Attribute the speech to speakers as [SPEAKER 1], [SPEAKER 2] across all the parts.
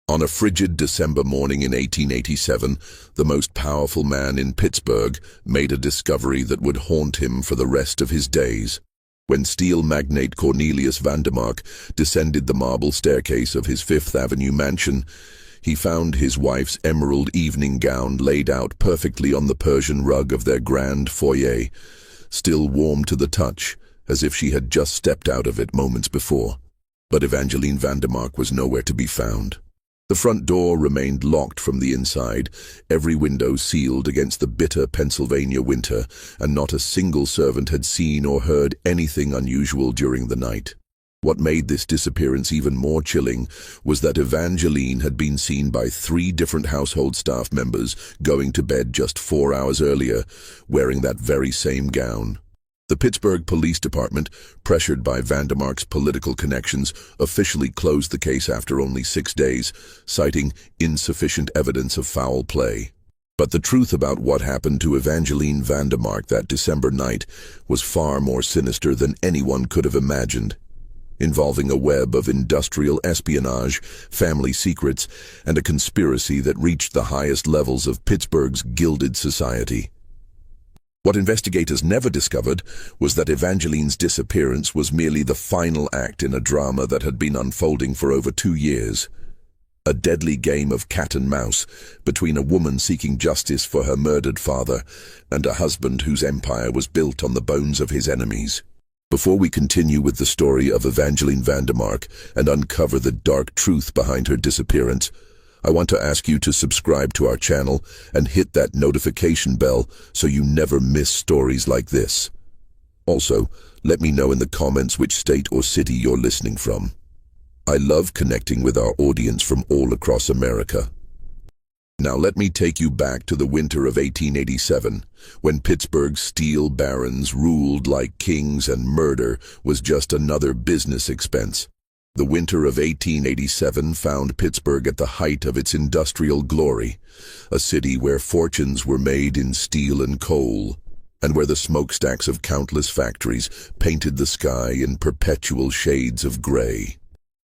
[SPEAKER 1] On a frigid December morning in 1887, the most powerful man in Pittsburgh made a discovery that would haunt him for the rest of his days. When steel magnate Cornelius Vandermark descended the marble staircase of his Fifth Avenue mansion, he found his wife's emerald evening gown laid out perfectly on the Persian rug of their grand foyer, still warm to the touch, as if she had just stepped out of it moments before. But Evangeline Vandermark was nowhere to be found. The front door remained locked from the inside, every window sealed against the bitter Pennsylvania winter, and not a single servant had seen or heard anything unusual during the night. What made this disappearance even more chilling was that Evangeline had been seen by 3 different household staff members going to bed just 4 hours earlier, wearing that very same gown. The Pittsburgh Police Department, pressured by Vandermark's political connections, officially closed the case after only 6 days, citing insufficient evidence of foul play. But the truth about what happened to Evangeline Vandermark that December night was far more sinister than anyone could have imagined, involving a web of industrial espionage, family secrets, and a conspiracy that reached the highest levels of Pittsburgh's Gilded society. What investigators never discovered was that Evangeline's disappearance was merely the final act in a drama that had been unfolding for over 2 years. A deadly game of cat and mouse between a woman seeking justice for her murdered father and a husband whose empire was built on the bones of his enemies. Before we continue with the story of Evangeline Vandermark and uncover the dark truth behind her disappearance, I want to ask you to subscribe to our channel and hit that notification bell so you never miss stories like this. Also, let me know in the comments which state or city you're listening from. I love connecting with our audience from all across America. Now let me take you back to the winter of 1887, when Pittsburgh's steel barons ruled like kings and murder was just another business expense. The winter of 1887 found Pittsburgh at the height of its industrial glory, a city where fortunes were made in steel and coal, and where the smokestacks of countless factories painted the sky in perpetual shades of gray.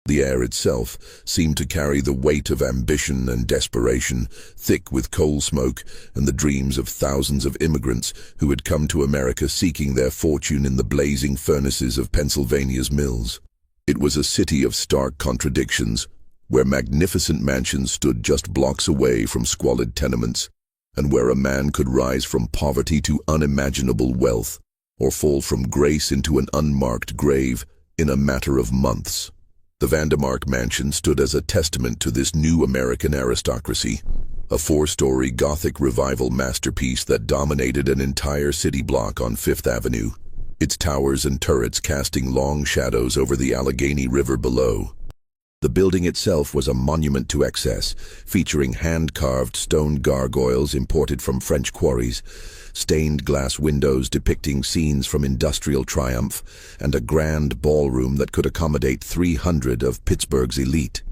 [SPEAKER 1] The air itself seemed to carry the weight of ambition and desperation, thick with coal smoke and the dreams of thousands of immigrants who had come to America seeking their fortune in the blazing furnaces of Pennsylvania's mills. It was a city of stark contradictions, where magnificent mansions stood just blocks away from squalid tenements, and where a man could rise from poverty to unimaginable wealth, or fall from grace into an unmarked grave in a matter of months. The Vandermark mansion stood as a testament to this new American aristocracy, a 4-story Gothic revival masterpiece that dominated an entire city block on Fifth Avenue, its towers and turrets casting long shadows over the Allegheny River below. The building itself was a monument to excess, featuring hand-carved stone gargoyles imported from French quarries, stained glass windows depicting scenes from industrial triumph, and a grand ballroom that could accommodate 300 of Pittsburgh's elite.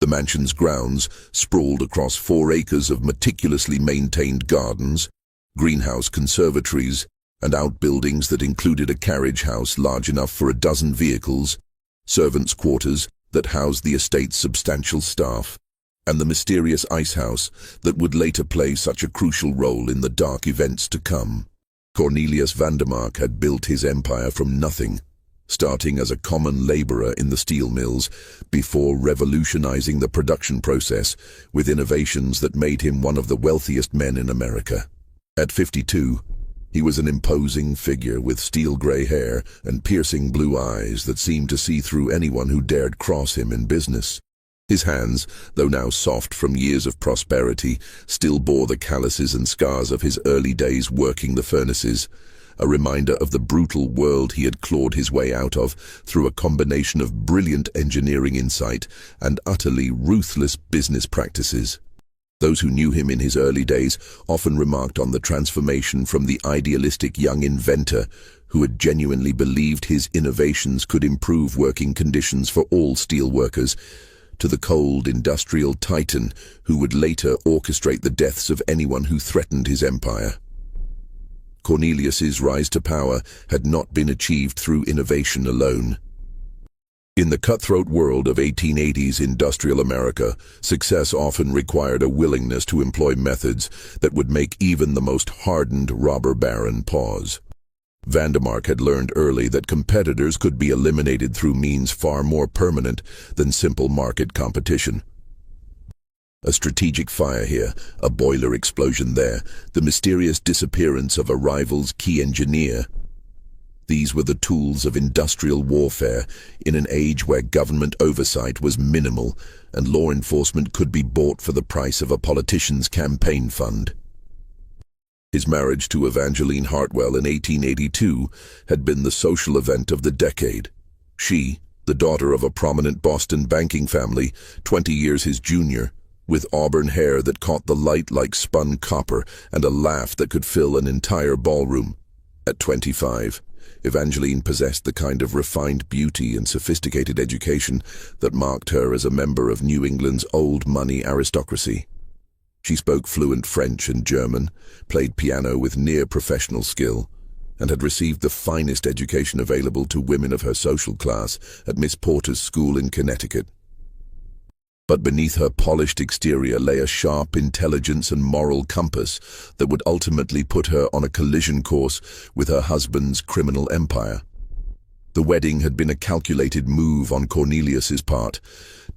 [SPEAKER 1] The mansion's grounds sprawled across 4 acres of meticulously maintained gardens, greenhouse conservatories, and outbuildings that included a carriage house large enough for a dozen vehicles, servants' quarters that housed the estate's substantial staff, and the mysterious ice house that would later play such a crucial role in the dark events to come. Cornelius Vandermark had built his empire from nothing, starting as a common laborer in the steel mills before revolutionizing the production process with innovations that made him one of the wealthiest men in America. At 52, he was an imposing figure with steel-gray hair and piercing blue eyes that seemed to see through anyone who dared cross him in business. His hands, though now soft from years of prosperity, still bore the calluses and scars of his early days working the furnaces, a reminder of the brutal world he had clawed his way out of through a combination of brilliant engineering insight and utterly ruthless business practices. Those who knew him in his early days often remarked on the transformation from the idealistic young inventor who had genuinely believed his innovations could improve working conditions for all steel workers, to the cold industrial titan who would later orchestrate the deaths of anyone who threatened his empire. Cornelius's rise to power had not been achieved through innovation alone. In the cutthroat world of 1880s industrial America, success often required a willingness to employ methods that would make even the most hardened robber baron pause. Vandermark had learned early that competitors could be eliminated through means far more permanent than simple market competition. A strategic fire here, a boiler explosion there, the mysterious disappearance of a rival's key engineer. These were the tools of industrial warfare in an age where government oversight was minimal and law enforcement could be bought for the price of a politician's campaign fund. His marriage to Evangeline Hartwell in 1882 had been the social event of the decade. She, the daughter of a prominent Boston banking family, 20 years his junior, with auburn hair that caught the light like spun copper and a laugh that could fill an entire ballroom. At 25, Evangeline possessed the kind of refined beauty and sophisticated education that marked her as a member of New England's old money aristocracy. She spoke fluent French and German, played piano with near-professional skill, and had received the finest education available to women of her social class at Miss Porter's school in Connecticut. But beneath her polished exterior lay a sharp intelligence and moral compass that would ultimately put her on a collision course with her husband's criminal empire. The wedding had been a calculated move on Cornelius's part,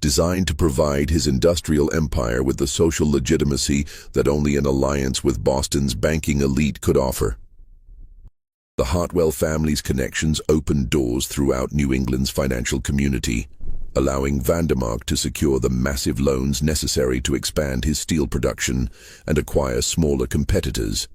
[SPEAKER 1] designed to provide his industrial empire with the social legitimacy that only an alliance with Boston's banking elite could offer. The Hartwell family's connections opened doors throughout New England's financial community, allowing Vandermark to secure the massive loans necessary to expand his steel production and acquire smaller competitors.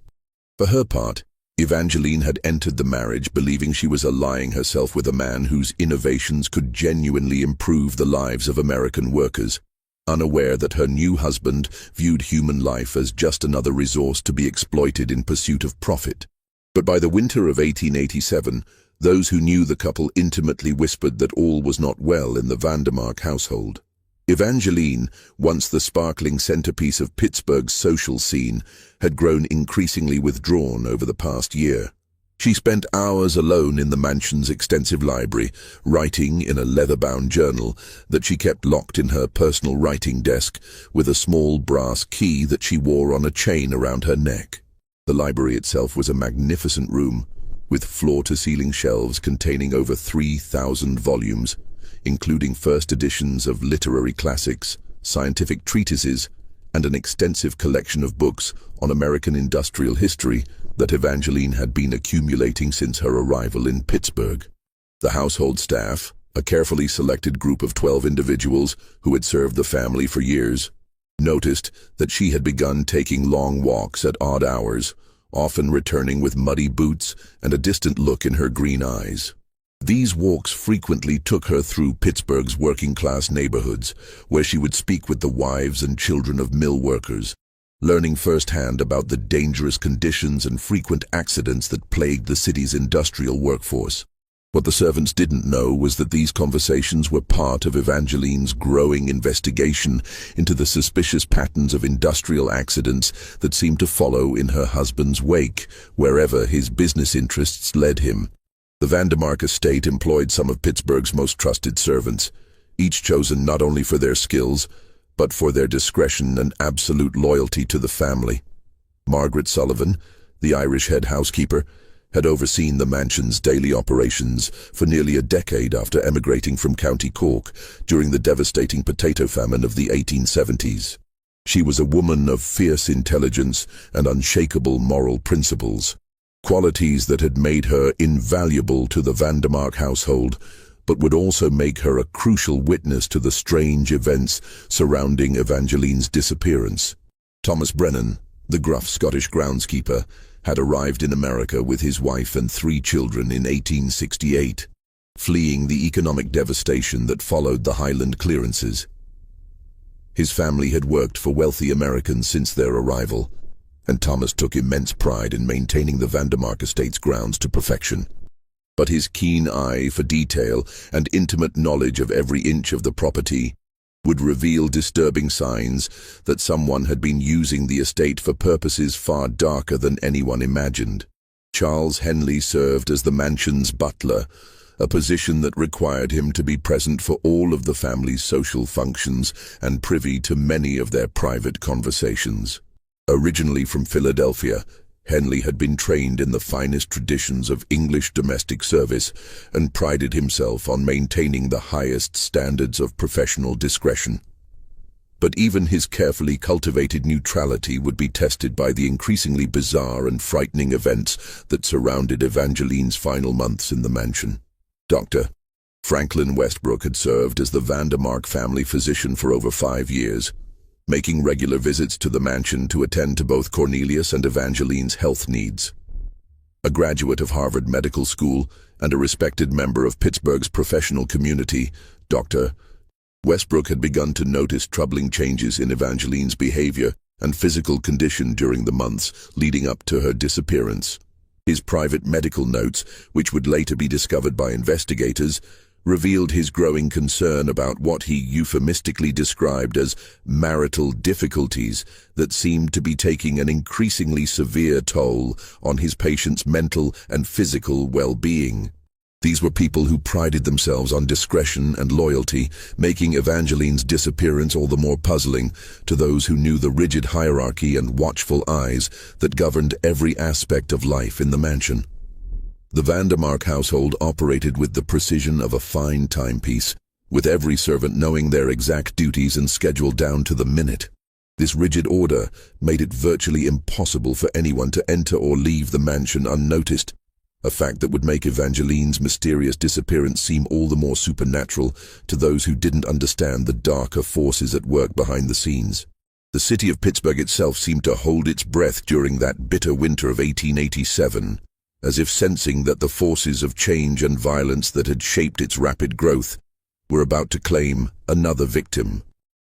[SPEAKER 1] For her part, Evangeline had entered the marriage believing she was allying herself with a man whose innovations could genuinely improve the lives of American workers, unaware that her new husband viewed human life as just another resource to be exploited in pursuit of profit. But by the winter of 1887, those who knew the couple intimately whispered that all was not well in the Vandermark household. Evangeline, once the sparkling centerpiece of Pittsburgh's social scene, had grown increasingly withdrawn over the past year. She spent hours alone in the mansion's extensive library, writing in a leather-bound journal that she kept locked in her personal writing desk with a small brass key that she wore on a chain around her neck. The library itself was a magnificent room, with floor-to-ceiling shelves containing over 3,000 volumes, including first editions of literary classics, scientific treatises, and an extensive collection of books on American industrial history that Evangeline had been accumulating since her arrival in Pittsburgh. The household staff, a carefully selected group of 12 individuals who had served the family for years, noticed that she had begun taking long walks at odd hours, often returning with muddy boots and a distant look in her green eyes. These walks frequently took her through Pittsburgh's working-class neighborhoods, where she would speak with the wives and children of mill workers, learning firsthand about the dangerous conditions and frequent accidents that plagued the city's industrial workforce. What the servants didn't know was that these conversations were part of Evangeline's growing investigation into the suspicious patterns of industrial accidents that seemed to follow in her husband's wake, wherever his business interests led him. The Vandermark estate employed some of Pittsburgh's most trusted servants, each chosen not only for their skills, but for their discretion and absolute loyalty to the family. Margaret Sullivan, the Irish head housekeeper, had overseen the mansion's daily operations for nearly a decade after emigrating from County Cork during the devastating potato famine of the 1870s. She was a woman of fierce intelligence and unshakable moral principles, qualities that had made her invaluable to the Vandermark household, but would also make her a crucial witness to the strange events surrounding Evangeline's disappearance. Thomas Brennan, the gruff Scottish groundskeeper, had arrived in America with his wife and 3 children in 1868, fleeing the economic devastation that followed the Highland clearances. His family had worked for wealthy Americans since their arrival, and Thomas took immense pride in maintaining the Vandermark estate's grounds to perfection. But his keen eye for detail and intimate knowledge of every inch of the property would reveal disturbing signs that someone had been using the estate for purposes far darker than anyone imagined. Charles Henley served as the mansion's butler, a position that required him to be present for all of the family's social functions and privy to many of their private conversations. Originally from Philadelphia, Henley had been trained in the finest traditions of English domestic service and prided himself on maintaining the highest standards of professional discretion. But even his carefully cultivated neutrality would be tested by the increasingly bizarre and frightening events that surrounded Evangeline's final months in the mansion. Dr. Franklin Westbrook had served as the Vandermark family physician for over 5 years, making regular visits to the mansion to attend to both Cornelius and Evangeline's health needs. A graduate of Harvard Medical School and a respected member of Pittsburgh's professional community, Dr. Westbrook had begun to notice troubling changes in Evangeline's behavior and physical condition during the months leading up to her disappearance. His private medical notes, which would later be discovered by investigators, revealed his growing concern about what he euphemistically described as marital difficulties that seemed to be taking an increasingly severe toll on his patient's mental and physical well-being. These were people who prided themselves on discretion and loyalty, making Evangeline's disappearance all the more puzzling to those who knew the rigid hierarchy and watchful eyes that governed every aspect of life in the mansion. The Vandermark household operated with the precision of a fine timepiece, with every servant knowing their exact duties and schedule down to the minute. This rigid order made it virtually impossible for anyone to enter or leave the mansion unnoticed, a fact that would make Evangeline's mysterious disappearance seem all the more supernatural to those who didn't understand the darker forces at work behind the scenes. The city of Pittsburgh itself seemed to hold its breath during that bitter winter of 1887, as if sensing that the forces of change and violence that had shaped its rapid growth were about to claim another victim.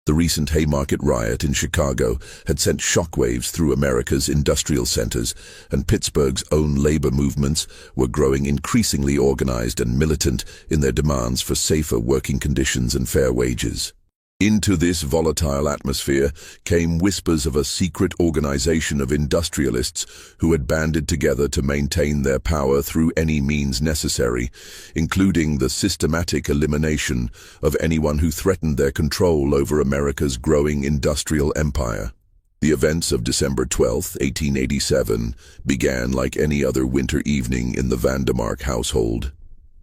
[SPEAKER 1] The recent Haymarket riot in Chicago had sent shockwaves through America's industrial centers, and Pittsburgh's own labor movements were growing increasingly organized and militant in their demands for safer working conditions and fair wages. Into this volatile atmosphere came whispers of a secret organization of industrialists who had banded together to maintain their power through any means necessary, including the systematic elimination of anyone who threatened their control over America's growing industrial empire. The events of December 12, 1887, began like any other winter evening in the Vandermark household,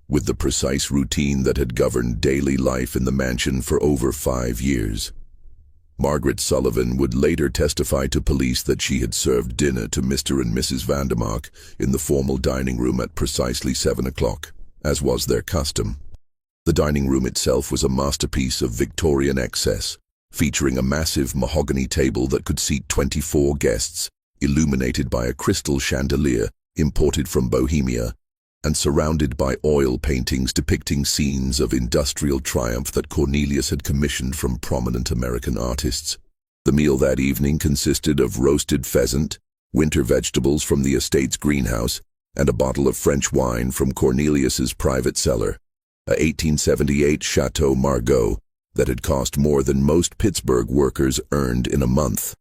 [SPEAKER 1] with the precise routine that had governed daily life in the mansion for over 5 years. Margaret Sullivan would later testify to police that she had served dinner to Mr. and Mrs. Vandermark in the formal dining room at precisely 7 o'clock, as was their custom. The dining room itself was a masterpiece of Victorian excess, featuring a massive mahogany table that could seat 24 guests, illuminated by a crystal chandelier imported from Bohemia, and surrounded by oil paintings depicting scenes of industrial triumph that Cornelius had commissioned from prominent American artists. The meal that evening consisted of roasted pheasant, winter vegetables from the estate's greenhouse, and a bottle of French wine from Cornelius's private cellar, a 1878 Chateau Margaux that had cost more than most Pittsburgh workers earned in a month.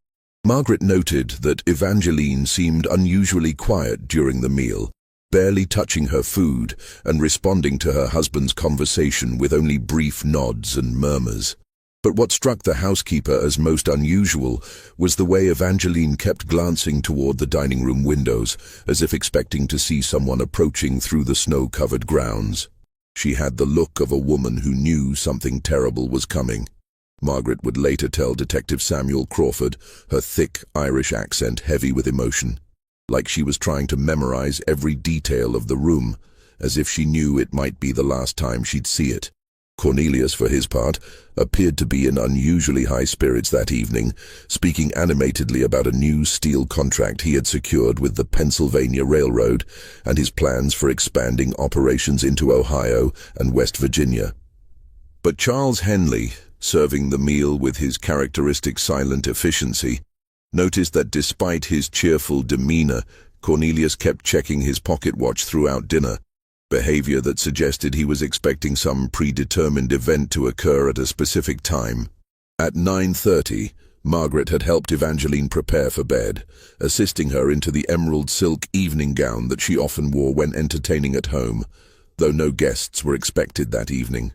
[SPEAKER 1] Margaret noted that Evangeline seemed unusually quiet during the meal, barely touching her food and responding to her husband's conversation with only brief nods and murmurs. But what struck the housekeeper as most unusual was the way Evangeline kept glancing toward the dining room windows, as if expecting to see someone approaching through the snow-covered grounds. She had the look of a woman who knew something terrible was coming. Margaret would later tell Detective Samuel Crawford, her thick Irish accent heavy with emotion, like she was trying to memorize every detail of the room, as if she knew it might be the last time she'd see it. Cornelius, for his part, appeared to be in unusually high spirits that evening, speaking animatedly about a new steel contract he had secured with the Pennsylvania Railroad and his plans for expanding operations into Ohio and West Virginia. But Charles Henley, serving the meal with his characteristic silent efficiency, noticed that despite his cheerful demeanor, Cornelius kept checking his pocket watch throughout dinner, behavior that suggested he was expecting some predetermined event to occur at a specific time. At 9:30, Margaret had helped Evangeline prepare for bed, assisting her into the emerald silk evening gown that she often wore when entertaining at home. though no guests were expected that evening.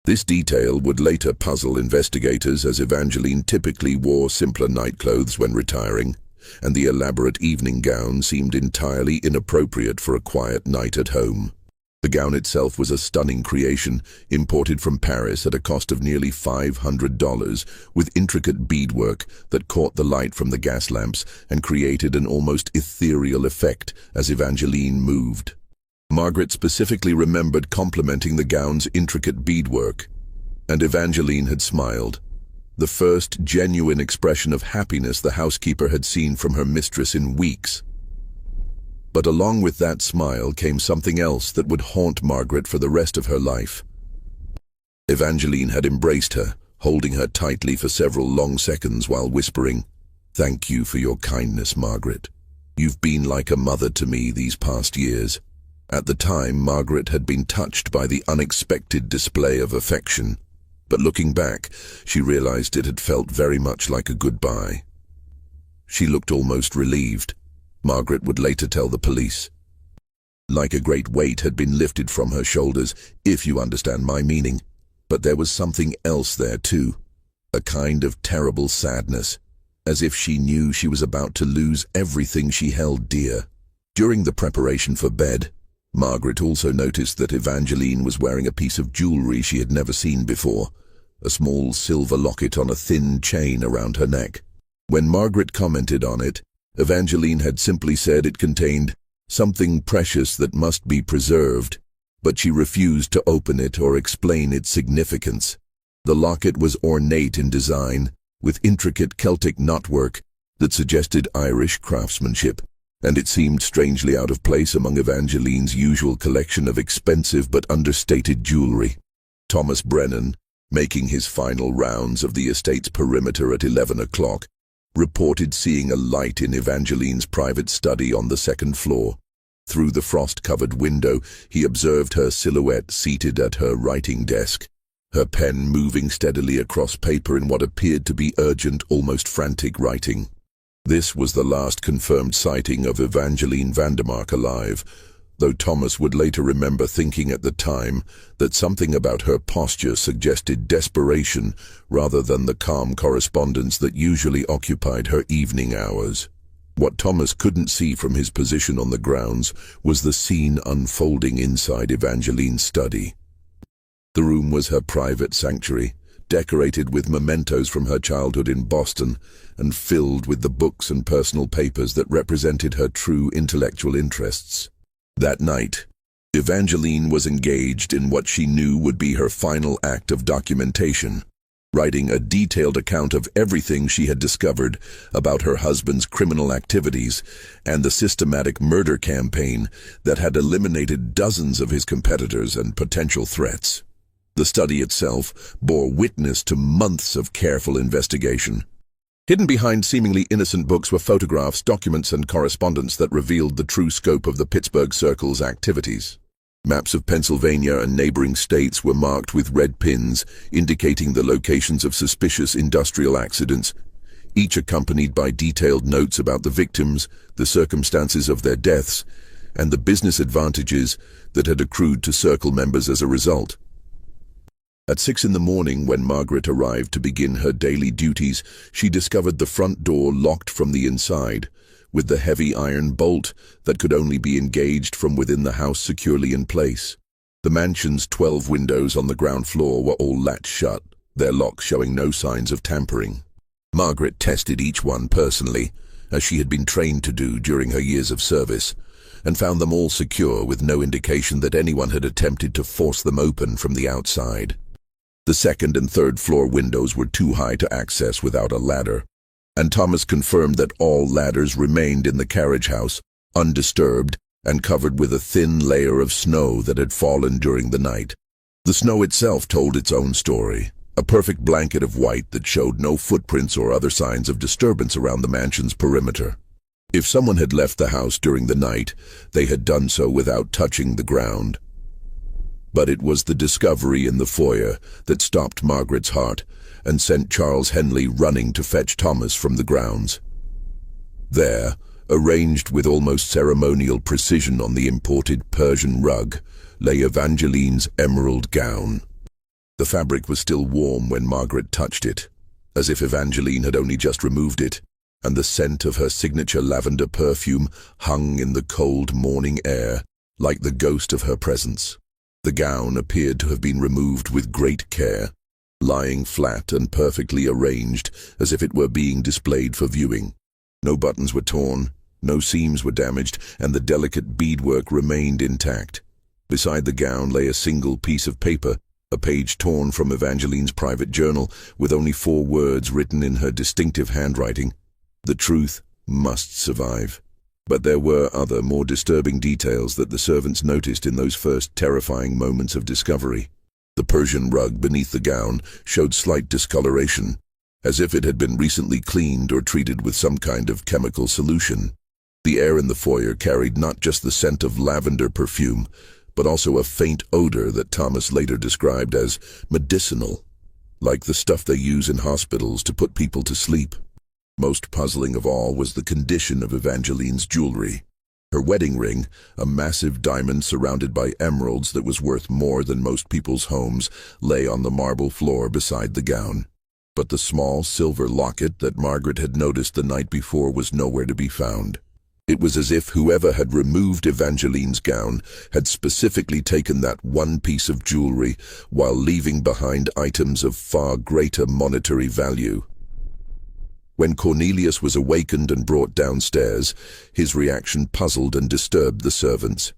[SPEAKER 1] This detail would later puzzle investigators, as Evangeline typically wore simpler nightclothes when retiring, and the elaborate evening gown seemed entirely inappropriate for a quiet night at home. The gown itself was a stunning creation, imported from Paris at a cost of nearly $500, with intricate beadwork that caught the light from the gas lamps and created an almost ethereal effect as Evangeline moved. Margaret specifically remembered complimenting the gown's intricate beadwork, and Evangeline had smiled, the first genuine expression of happiness the housekeeper had seen from her mistress in weeks. But along with that smile came something else that would haunt Margaret for the rest of her life. Evangeline had embraced her, holding her tightly for several long seconds while whispering, "Thank you for your kindness, Margaret. You've been like a mother to me these past years." At the time, Margaret had been touched by the unexpected display of affection, but looking back, she realized it had felt very much like a goodbye. She looked almost relieved, Margaret would later tell the police. Like a great weight had been lifted from her shoulders, if you understand my meaning. But there was something else there too, a kind of terrible sadness, as if she knew she was about to lose everything she held dear. During the preparation for bed, Margaret also noticed that Evangeline was wearing a piece of jewelry she had never seen before, a small silver locket on a thin chain around her neck. When Margaret commented on it, Evangeline had simply said it contained something precious that must be preserved, but she refused to open it or explain its significance. The locket was ornate in design, with intricate Celtic knotwork that suggested Irish craftsmanship, and it seemed strangely out of place among Evangeline's usual collection of expensive but understated jewelry. Thomas Brennan, making his final rounds of the estate's perimeter at 11 o'clock, reported seeing a light in Evangeline's private study on the second floor. Through the frost-covered window, he observed her silhouette seated at her writing desk, her pen moving steadily across paper in what appeared to be urgent, almost frantic writing. This was the last confirmed sighting of Evangeline Vandermark alive, though Thomas would later remember thinking at the time that something about her posture suggested desperation rather than the calm correspondence that usually occupied her evening hours. What Thomas couldn't see from his position on the grounds was the scene unfolding inside Evangeline's study. The room was her private sanctuary, decorated with mementos from her childhood in Boston and filled with the books and personal papers that represented her true intellectual interests. That night, Evangeline was engaged in what she knew would be her final act of documentation, writing a detailed account of everything she had discovered about her husband's criminal activities and the systematic murder campaign that had eliminated dozens of his competitors and potential threats. The study itself bore witness to months of careful investigation. Hidden behind seemingly innocent books were photographs, documents, and correspondence that revealed the true scope of the Pittsburgh Circle's activities. Maps of Pennsylvania and neighboring states were marked with red pins, indicating the locations of suspicious industrial accidents, each accompanied by detailed notes about the victims, the circumstances of their deaths, and the business advantages that had accrued to Circle members as a result. At 6 in the morning, when Margaret arrived to begin her daily duties, she discovered the front door locked from the inside, with the heavy iron bolt that could only be engaged from within the house securely in place. The mansion's 12 windows on the ground floor were all latched shut, their locks showing no signs of tampering. Margaret tested each one personally, as she had been trained to do during her years of service, and found them all secure with no indication that anyone had attempted to force them open from the outside. The second and third floor windows were too high to access without a ladder, and Thomas confirmed that all ladders remained in the carriage house, undisturbed and covered with a thin layer of snow that had fallen during the night. The snow itself told its own story, a perfect blanket of white that showed no footprints or other signs of disturbance around the mansion's perimeter. If someone had left the house during the night, they had done so without touching the ground. But it was the discovery in the foyer that stopped Margaret's heart and sent Charles Henley running to fetch Thomas from the grounds. There, Arranged with almost ceremonial precision on the imported Persian rug lay Evangeline's emerald gown. The fabric was still warm when Margaret touched it, as if Evangeline had only just removed it, and the scent of her signature lavender perfume hung in the cold morning air like the ghost of her presence. The gown appeared to have been removed with great care, lying flat and perfectly arranged as if it were being displayed for viewing. No buttons were torn, no seams were damaged, and the delicate beadwork remained intact. Beside the gown lay a single piece of paper, a page torn from Evangeline's private journal, with only 4 words written in her distinctive handwriting: "The truth must survive." But there were other, more disturbing details that the servants noticed in those first terrifying moments of discovery. The Persian rug beneath the gown showed slight discoloration, as if it had been recently cleaned or treated with some kind of chemical solution. The air in the foyer carried not just the scent of lavender perfume, but also a faint odor that Thomas later described as medicinal, like the stuff they use in hospitals to put people to sleep. Most puzzling of all was the condition of Evangeline's jewelry. Her wedding ring, a massive diamond surrounded by emeralds that was worth more than most people's homes, lay on the marble floor beside the gown. But the small silver locket that Margaret had noticed the night before was nowhere to be found. It was as if whoever had removed Evangeline's gown had specifically taken that one piece of jewelry while leaving behind items of far greater monetary value. When Cornelius was awakened and brought downstairs, his reaction puzzled and disturbed the servants.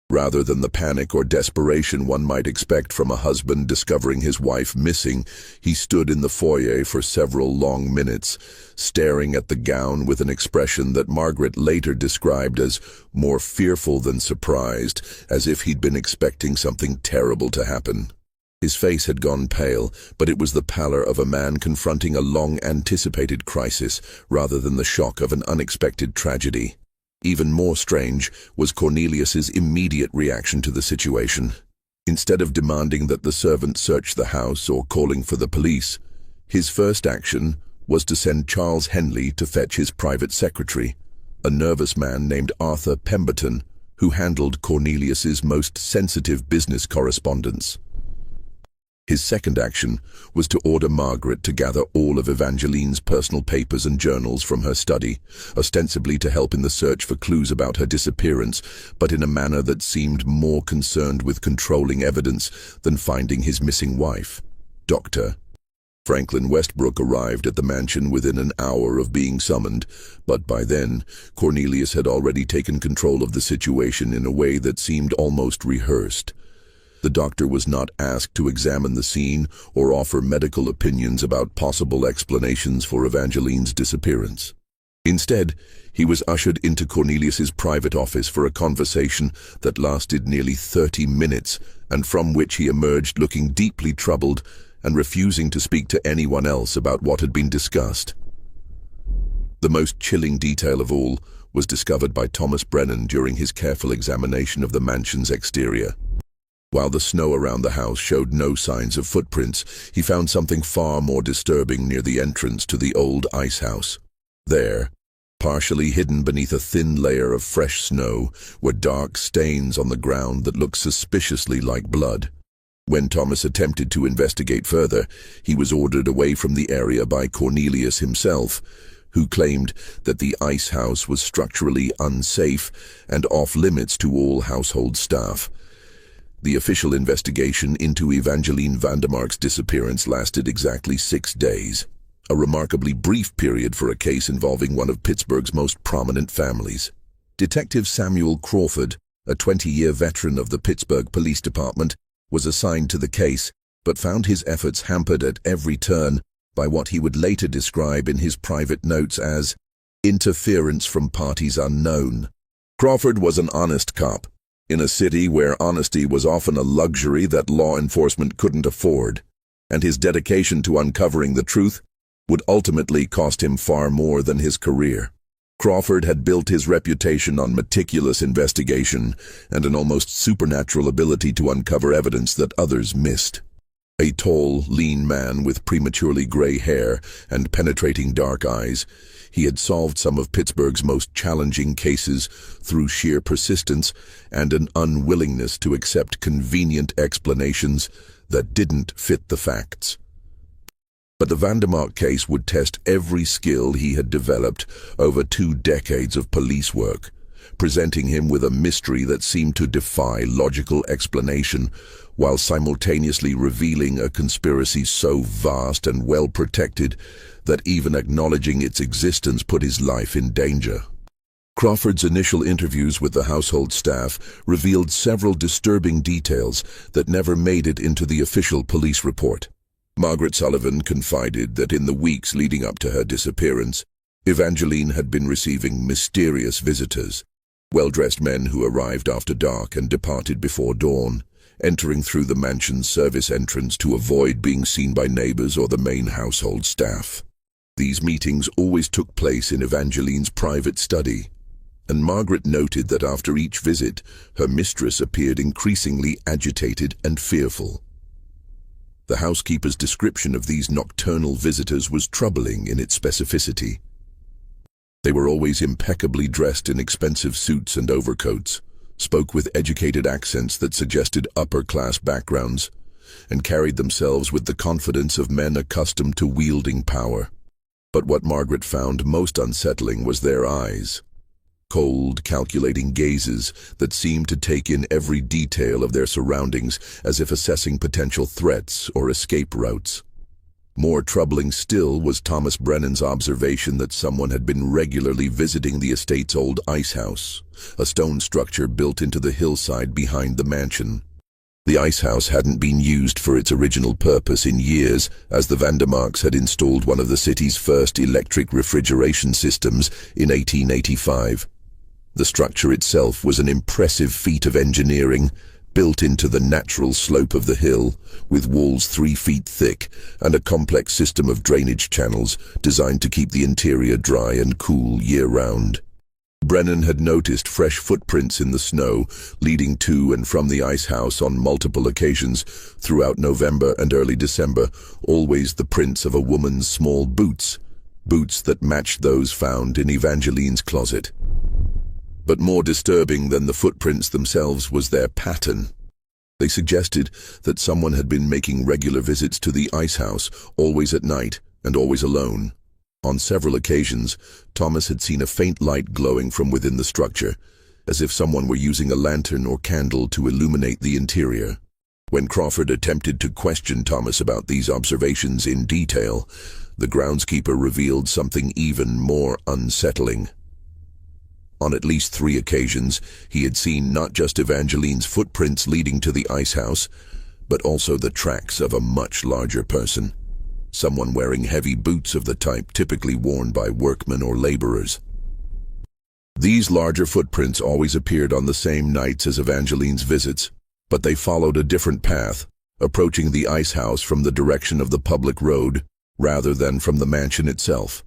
[SPEAKER 1] Rather than the panic or desperation one might expect from a husband discovering his wife missing, he stood in the foyer for several long minutes, staring at the gown with an expression that Margaret later described as more fearful than surprised, as if he'd been expecting something terrible to happen. His face had gone pale, but it was the pallor of a man confronting a long-anticipated crisis rather than the shock of an unexpected tragedy. Even more strange was Cornelius's immediate reaction to the situation. Instead of demanding that the servant search the house or calling for the police, his first action was to send Charles Henley to fetch his private secretary, a nervous man named Arthur Pemberton, who handled Cornelius's most sensitive business correspondence. His second action was to order Margaret to gather all of Evangeline's personal papers and journals from her study, ostensibly to help in the search for clues about her disappearance, but in a manner that seemed more concerned with controlling evidence than finding his missing wife. Dr. Franklin Westbrook arrived at the mansion within an hour of being summoned, but by then, Cornelius had already taken control of the situation in a way that seemed almost rehearsed. The doctor was not asked to examine the scene or offer medical opinions about possible explanations for Evangeline's disappearance. Instead, he was ushered into Cornelius's private office for a conversation that lasted nearly 30 minutes and from which he emerged looking deeply troubled and refusing to speak to anyone else about what had been discussed. The most chilling detail of all was discovered by Thomas Brennan during his careful examination of the mansion's exterior. While the snow around the house showed no signs of footprints, he found something far more disturbing near the entrance to the old ice house. There, partially hidden beneath a thin layer of fresh snow, were dark stains on the ground that looked suspiciously like blood. When Thomas attempted to investigate further, he was ordered away from the area by Cornelius himself, who claimed that the ice house was structurally unsafe and off-limits to all household staff. The official investigation into Evangeline Vandermark's disappearance lasted exactly 6 days, a remarkably brief period for a case involving one of Pittsburgh's most prominent families. Detective Samuel Crawford, a 20-year veteran of the Pittsburgh Police Department, was assigned to the case, but found his efforts hampered at every turn by what he would later describe in his private notes as interference from parties unknown. Crawford was an honest cop, in a city where honesty was often a luxury that law enforcement couldn't afford, and his dedication to uncovering the truth would ultimately cost him far more than his career. Crawford had built his reputation on meticulous investigation and an almost supernatural ability to uncover evidence that others missed. A tall, lean man with prematurely gray hair and penetrating dark eyes, he had solved some of Pittsburgh's most challenging cases through sheer persistence and an unwillingness to accept convenient explanations that didn't fit the facts. But the Vandermark case would test every skill he had developed over 2 decades of police work, presenting him with a mystery that seemed to defy logical explanation, while simultaneously revealing a conspiracy so vast and well-protected that even acknowledging its existence put his life in danger. Crawford's initial interviews with the household staff revealed several disturbing details that never made it into the official police report. Margaret Sullivan confided that in the weeks leading up to her disappearance, Evangeline had been receiving mysterious visitors, well-dressed men who arrived after dark and departed before dawn, entering through the mansion's service entrance to avoid being seen by neighbors or the main household staff. These meetings always took place in Evangeline's private study, and Margaret noted that after each visit, her mistress appeared increasingly agitated and fearful. The housekeeper's description of these nocturnal visitors was troubling in its specificity. They were always impeccably dressed in expensive suits and overcoats, spoke with educated accents that suggested upper-class backgrounds, and carried themselves with the confidence of men accustomed to wielding power. But what Margaret found most unsettling was their eyes. Cold, calculating gazes that seemed to take in every detail of their surroundings as if assessing potential threats or escape routes. More troubling still was Thomas Brennan's observation that someone had been regularly visiting the estate's old ice house, a stone structure built into the hillside behind the mansion. The ice house hadn't been used for its original purpose in years, as the Vandermarks had installed one of the city's first electric refrigeration systems in 1885. The structure itself was an impressive feat of engineering, built into the natural slope of the hill, with walls 3 feet thick and a complex system of drainage channels designed to keep the interior dry and cool year-round. Brennan had noticed fresh footprints in the snow leading to and from the ice house on multiple occasions throughout November and early December, always the prints of a woman's small boots that matched those found in Evangeline's closet. But more disturbing than the footprints themselves was their pattern. They suggested that someone had been making regular visits to the ice house, always at night and always alone. On several occasions, Thomas had seen a faint light glowing from within the structure, as if someone were using a lantern or candle to illuminate the interior. When Crawford attempted to question Thomas about these observations in detail, the groundskeeper revealed something even more unsettling. On at least 3 occasions, he had seen not just Evangeline's footprints leading to the ice house, but also the tracks of a much larger person, someone wearing heavy boots of the type typically worn by workmen or laborers. These larger footprints always appeared on the same nights as Evangeline's visits, but they followed a different path, approaching the ice house from the direction of the public road rather than from the mansion itself.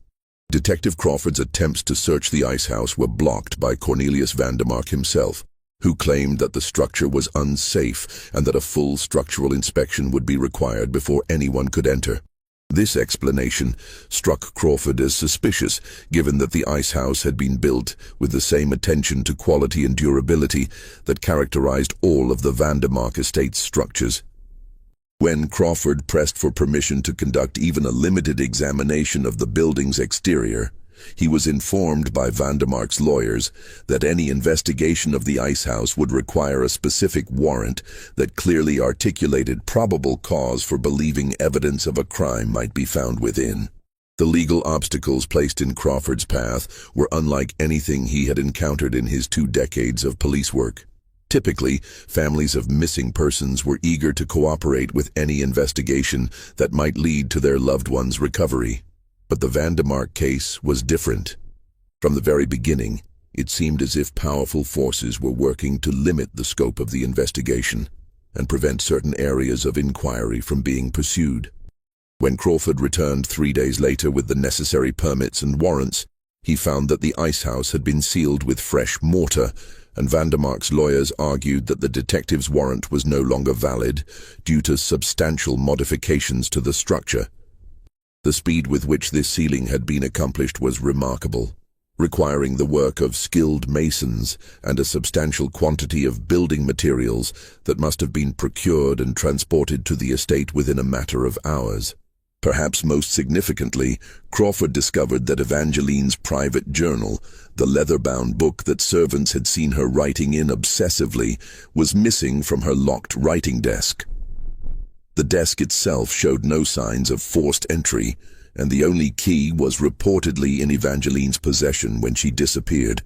[SPEAKER 1] Detective Crawford's attempts to search the ice house were blocked by Cornelius Vandermark himself, who claimed that the structure was unsafe and that a full structural inspection would be required before anyone could enter. This explanation struck Crawford as suspicious, given that the ice house had been built with the same attention to quality and durability that characterized all of the Vandermark estate's structures. When Crawford pressed for permission to conduct even a limited examination of the building's exterior, he was informed by Vandermark's lawyers that any investigation of the ice house would require a specific warrant that clearly articulated probable cause for believing evidence of a crime might be found within. The legal obstacles placed in Crawford's path were unlike anything he had encountered in his 2 decades of police work. Typically, families of missing persons were eager to cooperate with any investigation that might lead to their loved one's recovery. But the Vandermark case was different. From the very beginning, it seemed as if powerful forces were working to limit the scope of the investigation and prevent certain areas of inquiry from being pursued. When Crawford returned 3 days later with the necessary permits and warrants, he found that the ice house had been sealed with fresh mortar, and Vandermark's lawyers argued that the detective's warrant was no longer valid due to substantial modifications to the structure. The speed with which this sealing had been accomplished was remarkable, requiring the work of skilled masons and a substantial quantity of building materials that must have been procured and transported to the estate within a matter of hours. Perhaps most significantly, Crawford discovered that Evangeline's private journal, the leather-bound book that servants had seen her writing in obsessively, was missing from her locked writing desk. The desk itself showed no signs of forced entry, and the only key was reportedly in Evangeline's possession when she disappeared.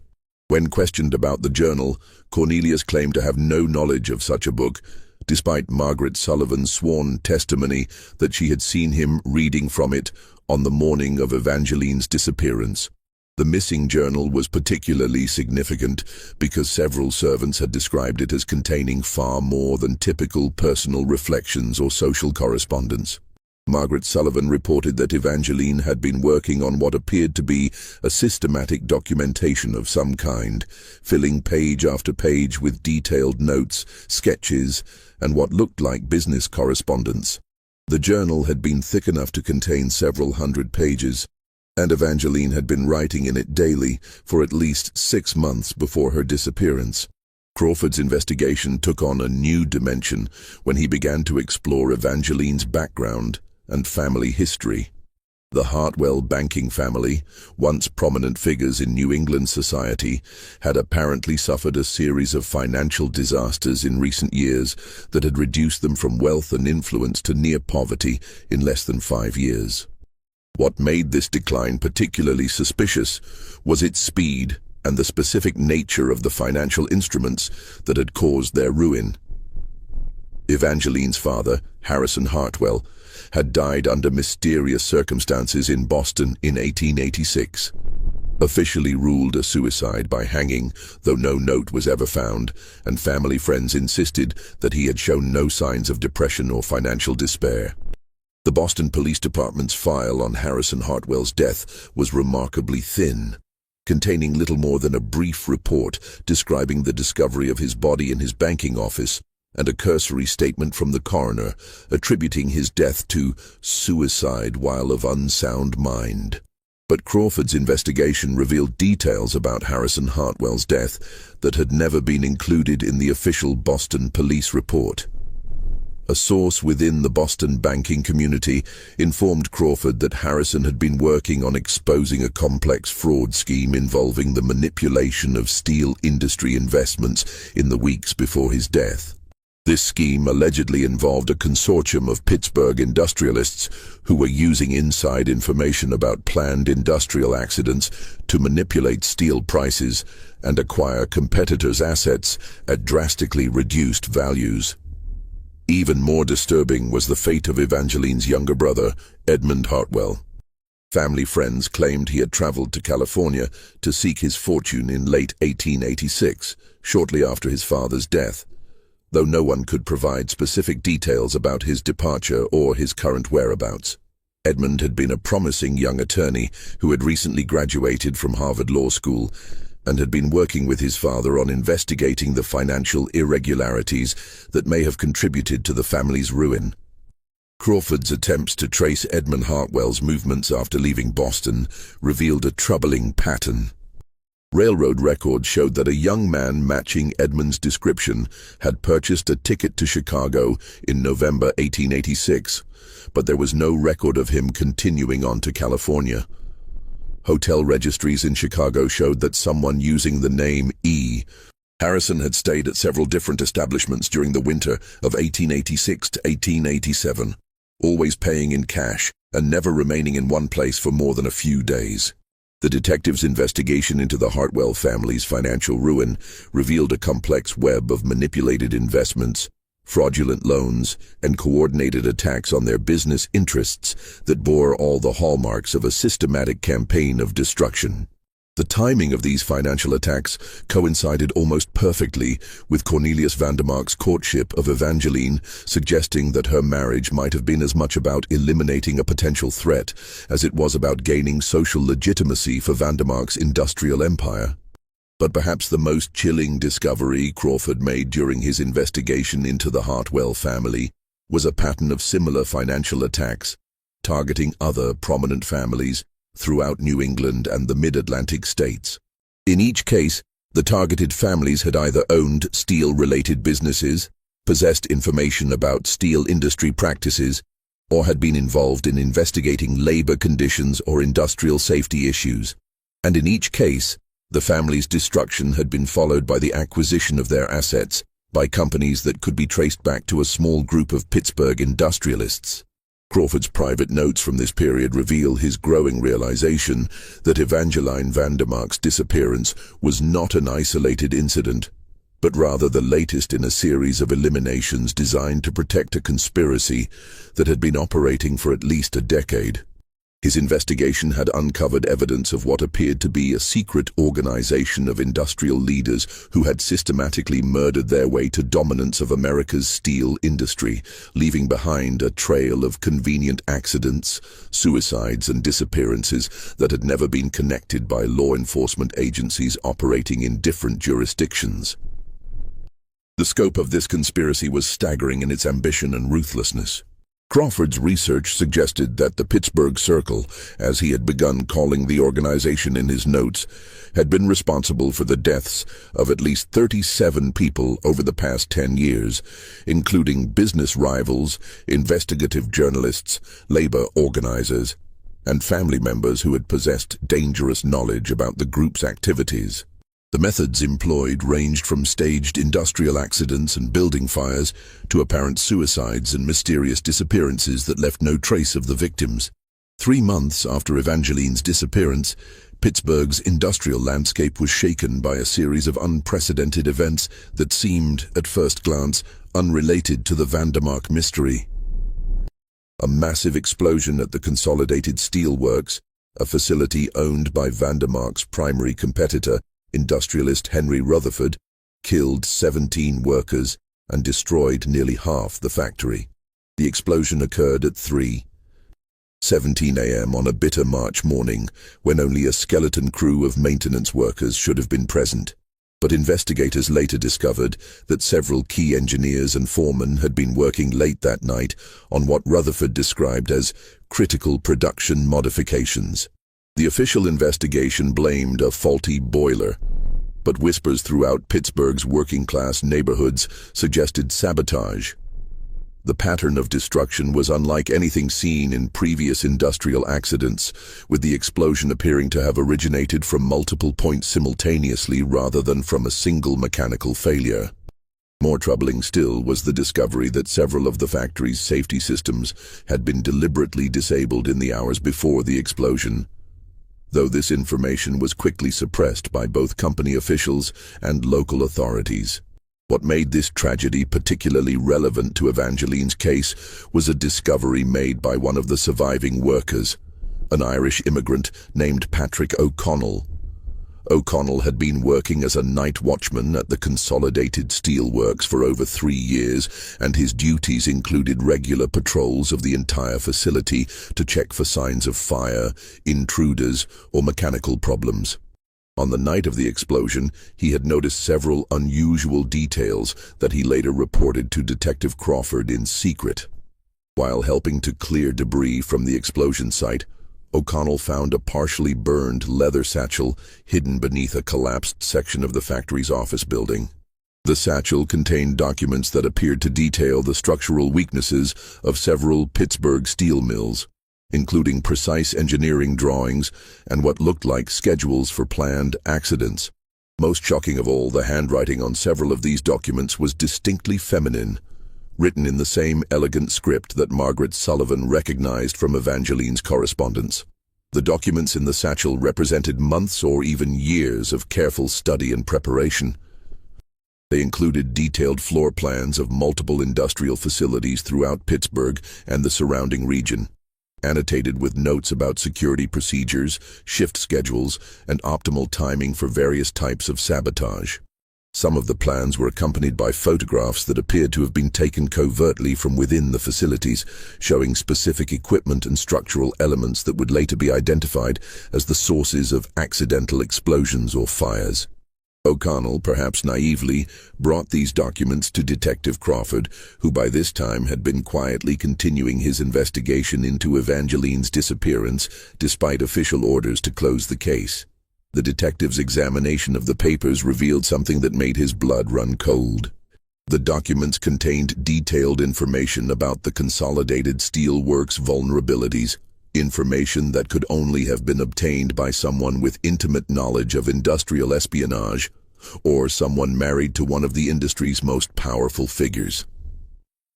[SPEAKER 1] When questioned about the journal, Cornelius claimed to have no knowledge of such a book, despite Margaret Sullivan's sworn testimony that she had seen him reading from it on the morning of Evangeline's disappearance. The missing journal was particularly significant because several servants had described it as containing far more than typical personal reflections or social correspondence. Margaret Sullivan reported that Evangeline had been working on what appeared to be a systematic documentation of some kind, filling page after page with detailed notes, sketches, and what looked like business correspondence. The journal had been thick enough to contain several hundred pages, and Evangeline had been writing in it daily for at least 6 months before her disappearance. Crawford's investigation took on a new dimension when he began to explore Evangeline's background and family history. The Hartwell banking family, once prominent figures in New England society, had apparently suffered a series of financial disasters in recent years that had reduced them from wealth and influence to near poverty in less than 5 years. What made this decline particularly suspicious was its speed and the specific nature of the financial instruments that had caused their ruin. Evangeline's father, Harrison Hartwell, had died under mysterious circumstances in Boston in 1886. Officially ruled a suicide by hanging, though no note was ever found, and family friends insisted that he had shown no signs of depression or financial despair. The Boston Police Department's file on Harrison Hartwell's death was remarkably thin, containing little more than a brief report describing the discovery of his body in his banking office and a cursory statement from the coroner attributing his death to suicide while of unsound mind. But Crawford's investigation revealed details about Harrison Hartwell's death that had never been included in the official Boston police report. A source within the Boston banking community informed Crawford that Harrison had been working on exposing a complex fraud scheme involving the manipulation of steel industry investments in the weeks before his death. This scheme allegedly involved a consortium of Pittsburgh industrialists who were using inside information about planned industrial accidents to manipulate steel prices and acquire competitors' assets at drastically reduced values. Even more disturbing was the fate of Evangeline's younger brother, Edmund Hartwell. Family friends claimed he had traveled to California to seek his fortune in late 1886, shortly after his father's death, though no one could provide specific details about his departure or his current whereabouts. Edmund had been a promising young attorney who had recently graduated from Harvard Law School and had been working with his father on investigating the financial irregularities that may have contributed to the family's ruin. Crawford's attempts to trace Edmund Hartwell's movements after leaving Boston revealed a troubling pattern. Railroad records showed that a young man matching Edmund's description had purchased a ticket to Chicago in November 1886, but there was no record of him continuing on to California. Hotel registries in Chicago showed that someone using the name E. Harrison had stayed at several different establishments during the winter of 1886 to 1887, always paying in cash and never remaining in one place for more than a few days. The detectives' investigation into the Hartwell family's financial ruin revealed a complex web of manipulated investments, fraudulent loans, and coordinated attacks on their business interests that bore all the hallmarks of a systematic campaign of destruction. The timing of these financial attacks coincided almost perfectly with Cornelius Vandermark's courtship of Evangeline, suggesting that her marriage might have been as much about eliminating a potential threat as it was about gaining social legitimacy for Vandermark's industrial empire. But perhaps the most chilling discovery Crawford made during his investigation into the Hartwell family was a pattern of similar financial attacks, targeting other prominent families throughout New England and the mid-Atlantic states. In each case, the targeted families had either owned steel-related businesses, possessed information about steel industry practices, or had been involved in investigating labor conditions or industrial safety issues. And in each case, the family's destruction had been followed by the acquisition of their assets by companies that could be traced back to a small group of Pittsburgh industrialists. Crawford's private notes from this period reveal his growing realization that Evangeline Vandermark's disappearance was not an isolated incident, but rather the latest in a series of eliminations designed to protect a conspiracy that had been operating for at least a decade. His investigation had uncovered evidence of what appeared to be a secret organization of industrial leaders who had systematically murdered their way to dominance of America's steel industry, leaving behind a trail of convenient accidents, suicides, and disappearances that had never been connected by law enforcement agencies operating in different jurisdictions. The scope of this conspiracy was staggering in its ambition and ruthlessness. Crawford's research suggested that the Pittsburgh Circle, as he had begun calling the organization in his notes, had been responsible for the deaths of at least 37 people over the past 10 years, including business rivals, investigative journalists, labor organizers, and family members who had possessed dangerous knowledge about the group's activities. The methods employed ranged from staged industrial accidents and building fires to apparent suicides and mysterious disappearances that left no trace of the victims. 3 months after Evangeline's disappearance, Pittsburgh's industrial landscape was shaken by a series of unprecedented events that seemed, at first glance, unrelated to the Vandermark mystery. A massive explosion at the Consolidated Steel Works, a facility owned by Vandermark's primary competitor, industrialist Henry Rutherford, killed 17 workers and destroyed nearly half the factory. The explosion occurred at 3:17 a.m. on a bitter March morning, when only a skeleton crew of maintenance workers should have been present. But investigators later discovered that several key engineers and foremen had been working late that night on what Rutherford described as critical production modifications. The official investigation blamed a faulty boiler, but whispers throughout Pittsburgh's working-class neighborhoods suggested sabotage. The pattern of destruction was unlike anything seen in previous industrial accidents, with the explosion appearing to have originated from multiple points simultaneously rather than from a single mechanical failure. More troubling still was the discovery that several of the factory's safety systems had been deliberately disabled in the hours before the explosion, though this information was quickly suppressed by both company officials and local authorities. What made this tragedy particularly relevant to Evangeline's case was a discovery made by one of the surviving workers, an Irish immigrant named Patrick O'Connell. O'Connell had been working as a night watchman at the Consolidated Steel Works for over 3 years, and his duties included regular patrols of the entire facility to check for signs of fire, intruders, or mechanical problems. On the night of the explosion, he had noticed several unusual details that he later reported to Detective Crawford in secret. While helping to clear debris from the explosion site, O'Connell found a partially burned leather satchel hidden beneath a collapsed section of the factory's office building. The satchel contained documents that appeared to detail the structural weaknesses of several Pittsburgh steel mills, including precise engineering drawings and what looked like schedules for planned accidents. Most shocking of all, the handwriting on several of these documents was distinctly feminine, written in the same elegant script that Margaret Sullivan recognized from Evangeline's correspondence. The documents in the satchel represented months or even years of careful study and preparation. They included detailed floor plans of multiple industrial facilities throughout Pittsburgh and the surrounding region, annotated with notes about security procedures, shift schedules, and optimal timing for various types of sabotage. Some of the plans were accompanied by photographs that appeared to have been taken covertly from within the facilities, showing specific equipment and structural elements that would later be identified as the sources of accidental explosions or fires. O'Connell, perhaps naively, brought these documents to Detective Crawford, who by this time had been quietly continuing his investigation into Evangeline's disappearance, despite official orders to close the case. The detective's examination of the papers revealed something that made his blood run cold. The documents contained detailed information about the Consolidated Steel Works vulnerabilities, information that could only have been obtained by someone with intimate knowledge of industrial espionage, or someone married to one of the industry's most powerful figures.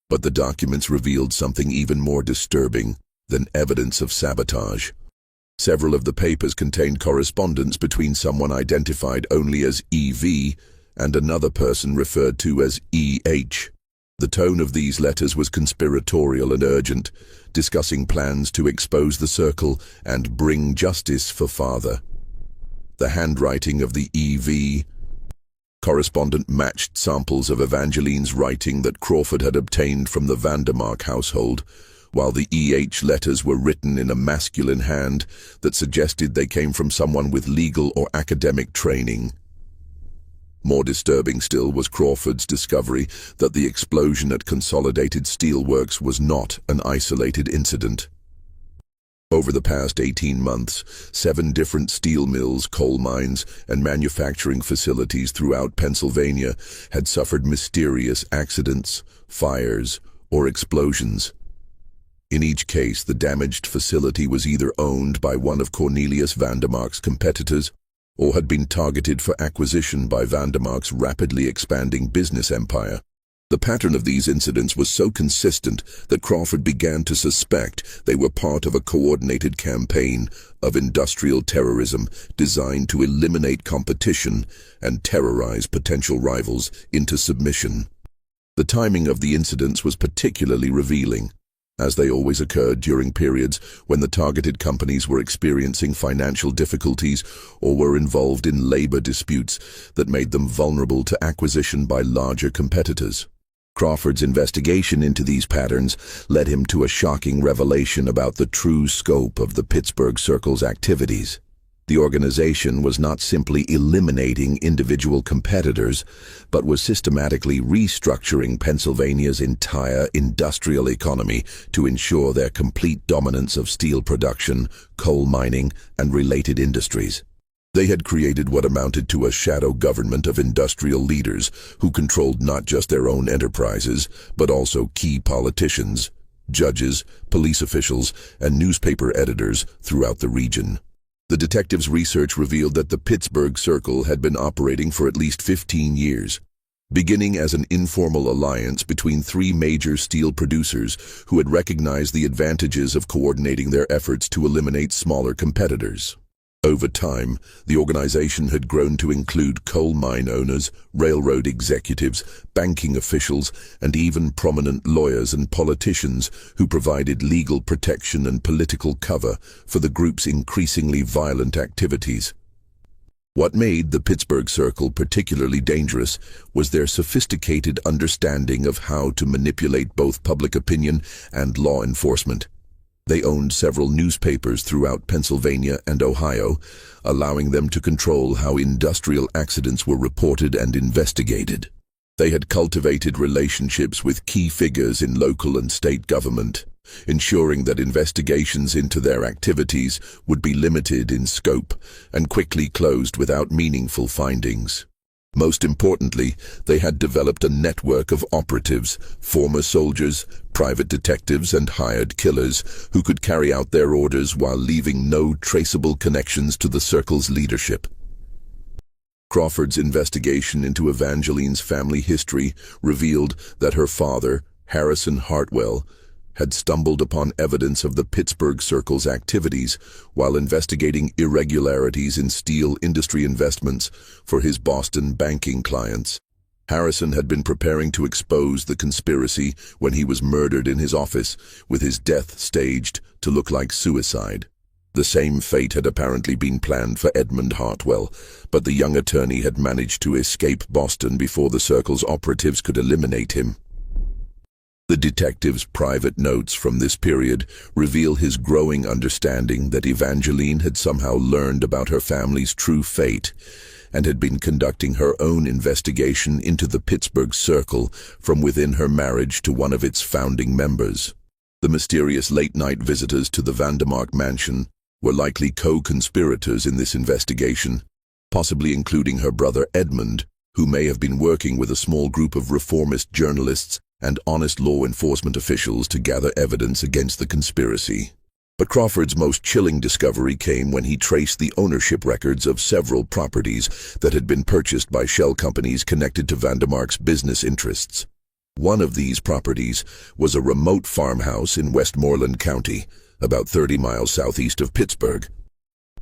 [SPEAKER 1] But the documents revealed something even more disturbing than evidence of sabotage. Several of the papers contained correspondence between someone identified only as EV and another person referred to as EH. The tone of these letters was conspiratorial and urgent, discussing plans to expose the circle and bring justice for father. The handwriting of the EV correspondent matched samples of Evangeline's writing that Crawford had obtained from the Vandermark household, while the EH letters were written in a masculine hand that suggested they came from someone with legal or academic training. More disturbing still was Crawford's discovery that the explosion at Consolidated Steelworks was not an isolated incident. Over the past 18 months, 7 different steel mills, coal mines, and manufacturing facilities throughout Pennsylvania had suffered mysterious accidents, fires, or explosions. In each case, the damaged facility was either owned by one of Cornelius Vandermark's competitors or had been targeted for acquisition by Vandermark's rapidly expanding business empire. The pattern of these incidents was so consistent that Crawford began to suspect they were part of a coordinated campaign of industrial terrorism designed to eliminate competition and terrorize potential rivals into submission. The timing of the incidents was particularly revealing, as they always occurred during periods when the targeted companies were experiencing financial difficulties or were involved in labor disputes that made them vulnerable to acquisition by larger competitors. Crawford's investigation into these patterns led him to a shocking revelation about the true scope of the Pittsburgh Circle's activities. The organization was not simply eliminating individual competitors, but was systematically restructuring Pennsylvania's entire industrial economy to ensure their complete dominance of steel production, coal mining, and related industries. They had created what amounted to a shadow government of industrial leaders who controlled not just their own enterprises, but also key politicians, judges, police officials, and newspaper editors throughout the region. The detective's research revealed that the Pittsburgh Circle had been operating for at least 15 years, beginning as an informal alliance between 3 major steel producers who had recognized the advantages of coordinating their efforts to eliminate smaller competitors. Over time, the organization had grown to include coal mine owners, railroad executives, banking officials, and even prominent lawyers and politicians who provided legal protection and political cover for the group's increasingly violent activities. What made the Pittsburgh Circle particularly dangerous was their sophisticated understanding of how to manipulate both public opinion and law enforcement. They owned several newspapers throughout Pennsylvania and Ohio, allowing them to control how industrial accidents were reported and investigated. They had cultivated relationships with key figures in local and state government, ensuring that investigations into their activities would be limited in scope and quickly closed without meaningful findings. Most importantly, they had developed a network of operatives, former soldiers, private detectives, and hired killers who could carry out their orders while leaving no traceable connections to the Circle's leadership. Crawford's investigation into Evangeline's family history revealed that her father, Harrison Hartwell, had stumbled upon evidence of the Pittsburgh Circle's activities while investigating irregularities in steel industry investments for his Boston banking clients. Harrison had been preparing to expose the conspiracy when he was murdered in his office, with his death staged to look like suicide. The same fate had apparently been planned for Edmund Hartwell, but the young attorney had managed to escape Boston before the Circle's operatives could eliminate him. The detective's private notes from this period reveal his growing understanding that Evangeline had somehow learned about her family's true fate and had been conducting her own investigation into the Pittsburgh Circle from within her marriage to one of its founding members. The mysterious late-night visitors to the Vandermark mansion were likely co-conspirators in this investigation, possibly including her brother Edmund, who may have been working with a small group of reformist journalists and honest law enforcement officials to gather evidence against the conspiracy. But Crawford's most chilling discovery came when he traced the ownership records of several properties that had been purchased by shell companies connected to Vandermark's business interests. One of these properties was a remote farmhouse in Westmoreland County, about 30 miles southeast of Pittsburgh.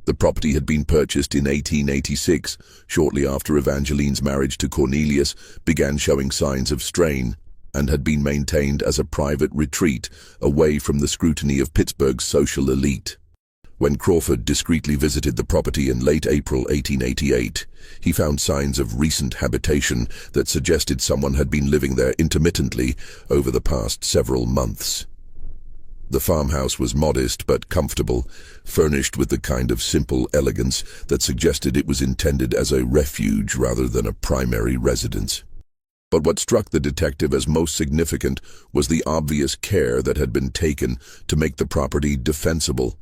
[SPEAKER 1] The property had been purchased in 1886, shortly after Evangeline's marriage to Cornelius began showing signs of strain, and had been maintained as a private retreat away from the scrutiny of Pittsburgh's social elite. When Crawford discreetly visited the property in late April 1888, he found signs of recent habitation that suggested someone had been living there intermittently over the past several months. The farmhouse was modest but comfortable, furnished with the kind of simple elegance that suggested it was intended as a refuge rather than a primary residence. But what struck the detective as most significant was the obvious care that had been taken to make the property defensible.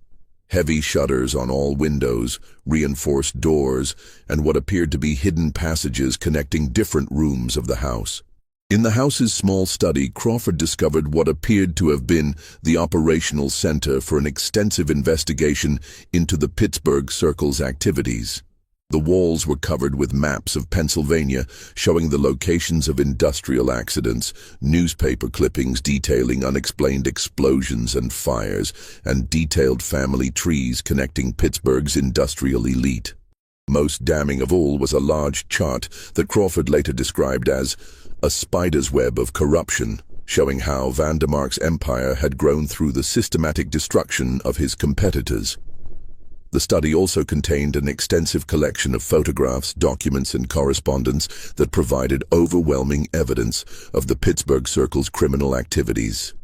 [SPEAKER 1] Heavy shutters on all windows, reinforced doors, and what appeared to be hidden passages connecting different rooms of the house. In the house's small study, Crawford discovered what appeared to have been the operational center for an extensive investigation into the Pittsburgh Circle's activities. The walls were covered with maps of Pennsylvania showing the locations of industrial accidents, newspaper clippings detailing unexplained explosions and fires, and detailed family trees connecting Pittsburgh's industrial elite. Most damning of all was a large chart that Crawford later described as a spider's web of corruption, showing how Vandermark's empire had grown through the systematic destruction of his competitors. The study also contained an extensive collection of photographs, documents, and correspondence that provided overwhelming evidence of the Pittsburgh Circle's criminal activities.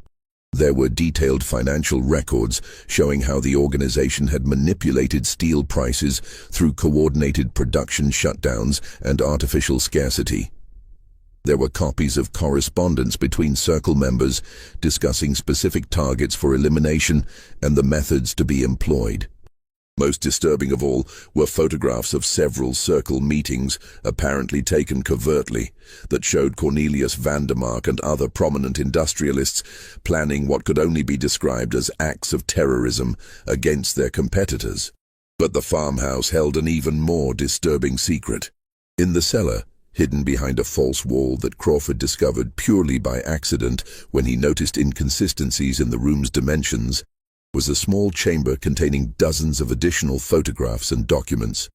[SPEAKER 1] There were detailed financial records showing how the organization had manipulated steel prices through coordinated production shutdowns and artificial scarcity. There were copies of correspondence between Circle members discussing specific targets for elimination and the methods to be employed. Most disturbing of all were photographs of several Circle meetings, apparently taken covertly, that showed Cornelius Vandermark and other prominent industrialists planning what could only be described as acts of terrorism against their competitors. But the farmhouse held an even more disturbing secret. In the cellar, hidden behind a false wall that Crawford discovered purely by accident when he noticed inconsistencies in the room's dimensions, was a small chamber containing dozens of additional photographs and documents.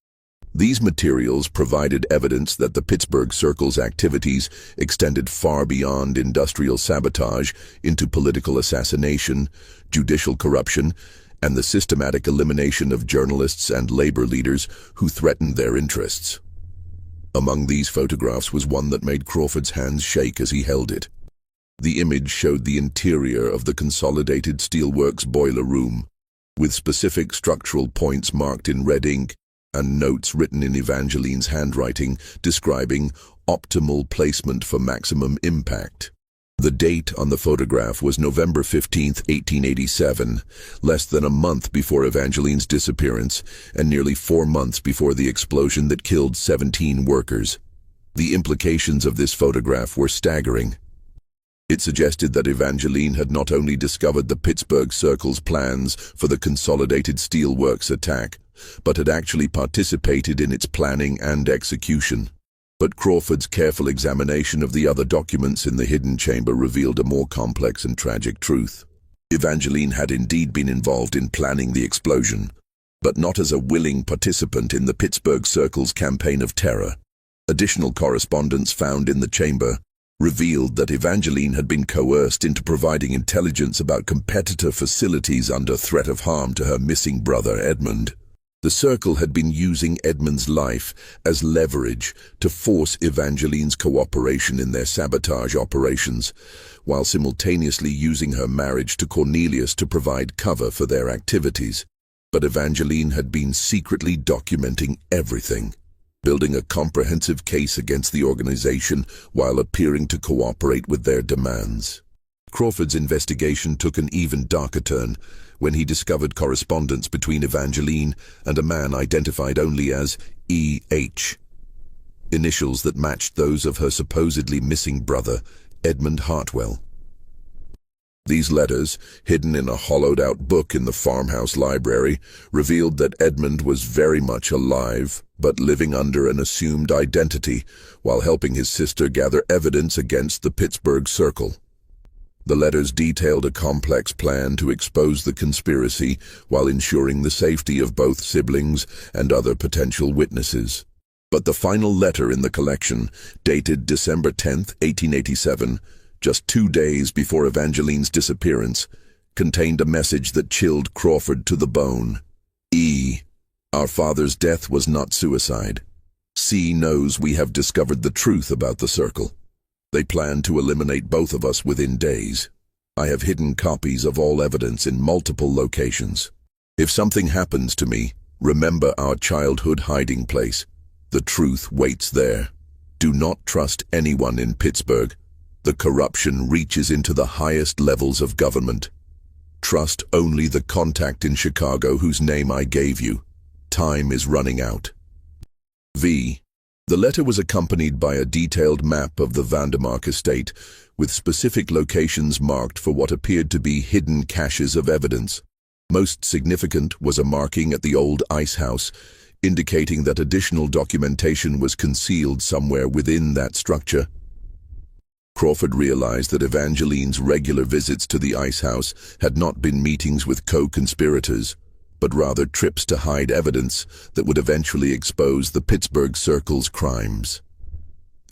[SPEAKER 1] These materials provided evidence that the Pittsburgh Circle's activities extended far beyond industrial sabotage into political assassination, judicial corruption, and the systematic elimination of journalists and labor leaders who threatened their interests. Among these photographs was one that made Crawford's hands shake as he held it. The image showed the interior of the Consolidated Steelworks boiler room, with specific structural points marked in red ink and notes written in Evangeline's handwriting describing optimal placement for maximum impact. The date on the photograph was November 15, 1887, less than a month before Evangeline's disappearance and nearly 4 months before the explosion that killed 17 workers. The implications of this photograph were staggering. It suggested that Evangeline had not only discovered the Pittsburgh Circle's plans for the Consolidated Steelworks attack, but had actually participated in its planning and execution. But Crawford's careful examination of the other documents in the hidden chamber revealed a more complex and tragic truth. Evangeline had indeed been involved in planning the explosion, but not as a willing participant in the Pittsburgh Circle's campaign of terror. Additional correspondence found in the chamber revealed that Evangeline had been coerced into providing intelligence about competitor facilities under threat of harm to her missing brother Edmund. The Circle had been using Edmund's life as leverage to force Evangeline's cooperation in their sabotage operations, while simultaneously using her marriage to Cornelius to provide cover for their activities. But Evangeline had been secretly documenting everything, building a comprehensive case against the organization while appearing to cooperate with their demands. Crawford's investigation took an even darker turn when he discovered correspondence between Evangeline and a man identified only as E.H., initials that matched those of her supposedly missing brother, Edmund Hartwell. These letters, hidden in a hollowed-out book in the farmhouse library, revealed that Edmund was very much alive, but living under an assumed identity, while helping his sister gather evidence against the Pittsburgh Circle. The letters detailed a complex plan to expose the conspiracy while ensuring the safety of both siblings and other potential witnesses. But the final letter in the collection, dated December 10, 1887, just 2 days before Evangeline's disappearance, contained a message that chilled Crawford to the bone. E. Our father's death was not suicide. C knows we have discovered the truth about the Circle. They plan to eliminate both of us within days. I have hidden copies of all evidence in multiple locations. If something happens to me, remember our childhood hiding place. The truth waits there. Do not trust anyone in Pittsburgh. The corruption reaches into the highest levels of government. Trust only the contact in Chicago whose name I gave you. Time is running out. V. The letter was accompanied by a detailed map of the Vandermark estate, with specific locations marked for what appeared to be hidden caches of evidence. Most significant was a marking at the old ice house, indicating that additional documentation was concealed somewhere within that structure. Crawford realized that Evangeline's regular visits to the ice house had not been meetings with co-conspirators, but rather trips to hide evidence that would eventually expose the Pittsburgh Circle's crimes.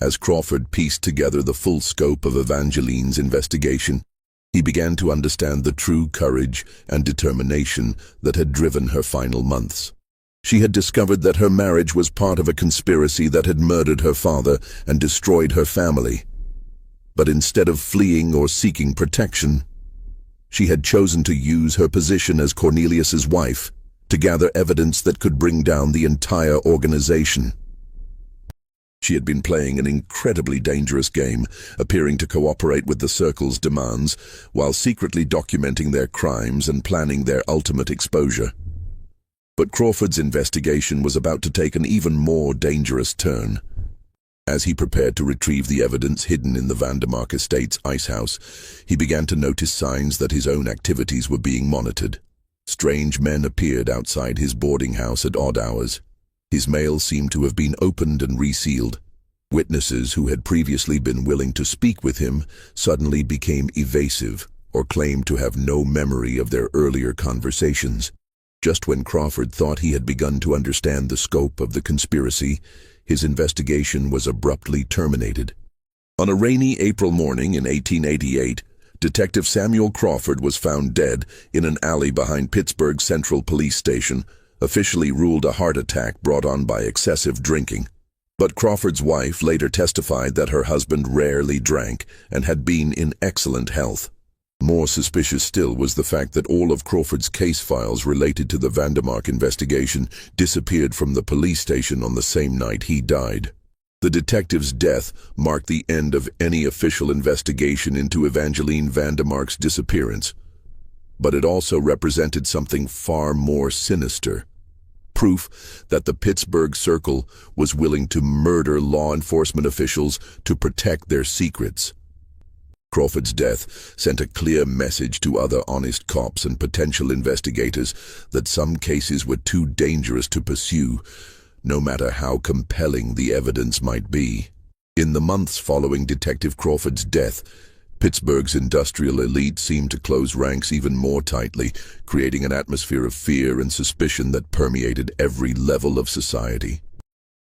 [SPEAKER 1] As Crawford pieced together the full scope of Evangeline's investigation, he began to understand the true courage and determination that had driven her final months. She had discovered that her marriage was part of a conspiracy that had murdered her father and destroyed her family. But instead of fleeing or seeking protection, she had chosen to use her position as Cornelius's wife to gather evidence that could bring down the entire organization. She had been playing an incredibly dangerous game, appearing to cooperate with the Circle's demands, while secretly documenting their crimes and planning their ultimate exposure. But Crawford's investigation was about to take an even more dangerous turn. As he prepared to retrieve the evidence hidden in the Vandermark estate's ice house, he began to notice signs that his own activities were being monitored. Strange men appeared outside his boarding house at odd hours. His mail seemed to have been opened and resealed. Witnesses who had previously been willing to speak with him suddenly became evasive or claimed to have no memory of their earlier conversations. Just when Crawford thought he had begun to understand the scope of the conspiracy, his investigation was abruptly terminated. On a rainy April morning in 1888, Detective Samuel Crawford was found dead in an alley behind Pittsburgh Central Police Station, officially ruled a heart attack brought on by excessive drinking. But Crawford's wife later testified that her husband rarely drank and had been in excellent health. More suspicious still was the fact that all of Crawford's case files related to the Vandermark investigation disappeared from the police station on the same night he died. The detective's death marked the end of any official investigation into Evangeline Vandermark's disappearance. But it also represented something far more sinister. Proof that the Pittsburgh Circle was willing to murder law enforcement officials to protect their secrets. Crawford's death sent a clear message to other honest cops and potential investigators that some cases were too dangerous to pursue, no matter how compelling the evidence might be. In the months following Detective Crawford's death, Pittsburgh's industrial elite seemed to close ranks even more tightly, creating an atmosphere of fear and suspicion that permeated every level of society.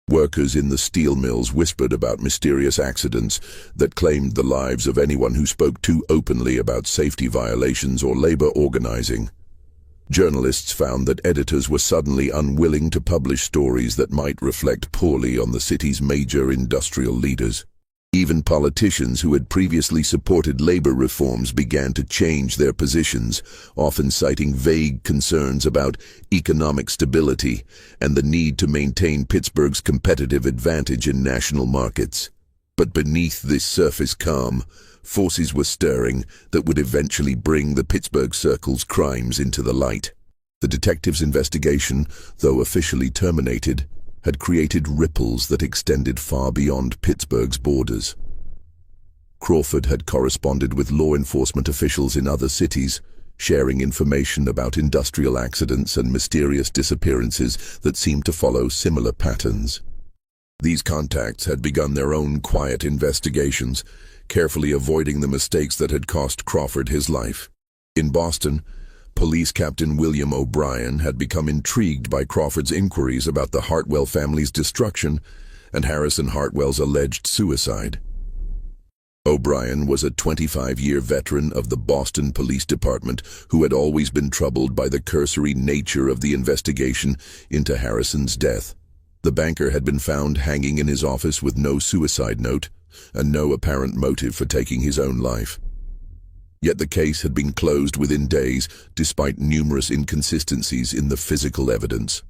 [SPEAKER 1] Workers in the steel mills whispered about mysterious accidents that claimed the lives of anyone who spoke too openly about safety violations or labor organizing. Journalists found that editors were suddenly unwilling to publish stories that might reflect poorly on the city's major industrial leaders. Even politicians who had previously supported labor reforms began to change their positions, often citing vague concerns about economic stability and the need to maintain Pittsburgh's competitive advantage in national markets. But beneath this surface calm, forces were stirring that would eventually bring the Pittsburgh Circle's crimes into the light. The detectives' investigation, though officially terminated, had created ripples that extended far beyond Pittsburgh's borders. Crawford had corresponded with law enforcement officials in other cities, sharing information about industrial accidents and mysterious disappearances that seemed to follow similar patterns. These contacts had begun their own quiet investigations, carefully avoiding the mistakes that had cost Crawford his life. In Boston, Police Captain William O'Brien had become intrigued by Crawford's inquiries about the Hartwell family's destruction and Harrison Hartwell's alleged suicide. O'Brien was a 25-year veteran of the Boston Police Department who had always been troubled by the cursory nature of the investigation into Harrison's death. The banker had been found hanging in his office with no suicide note and no apparent motive for taking his own life. Yet the case had been closed within days, despite numerous inconsistencies in the physical evidence.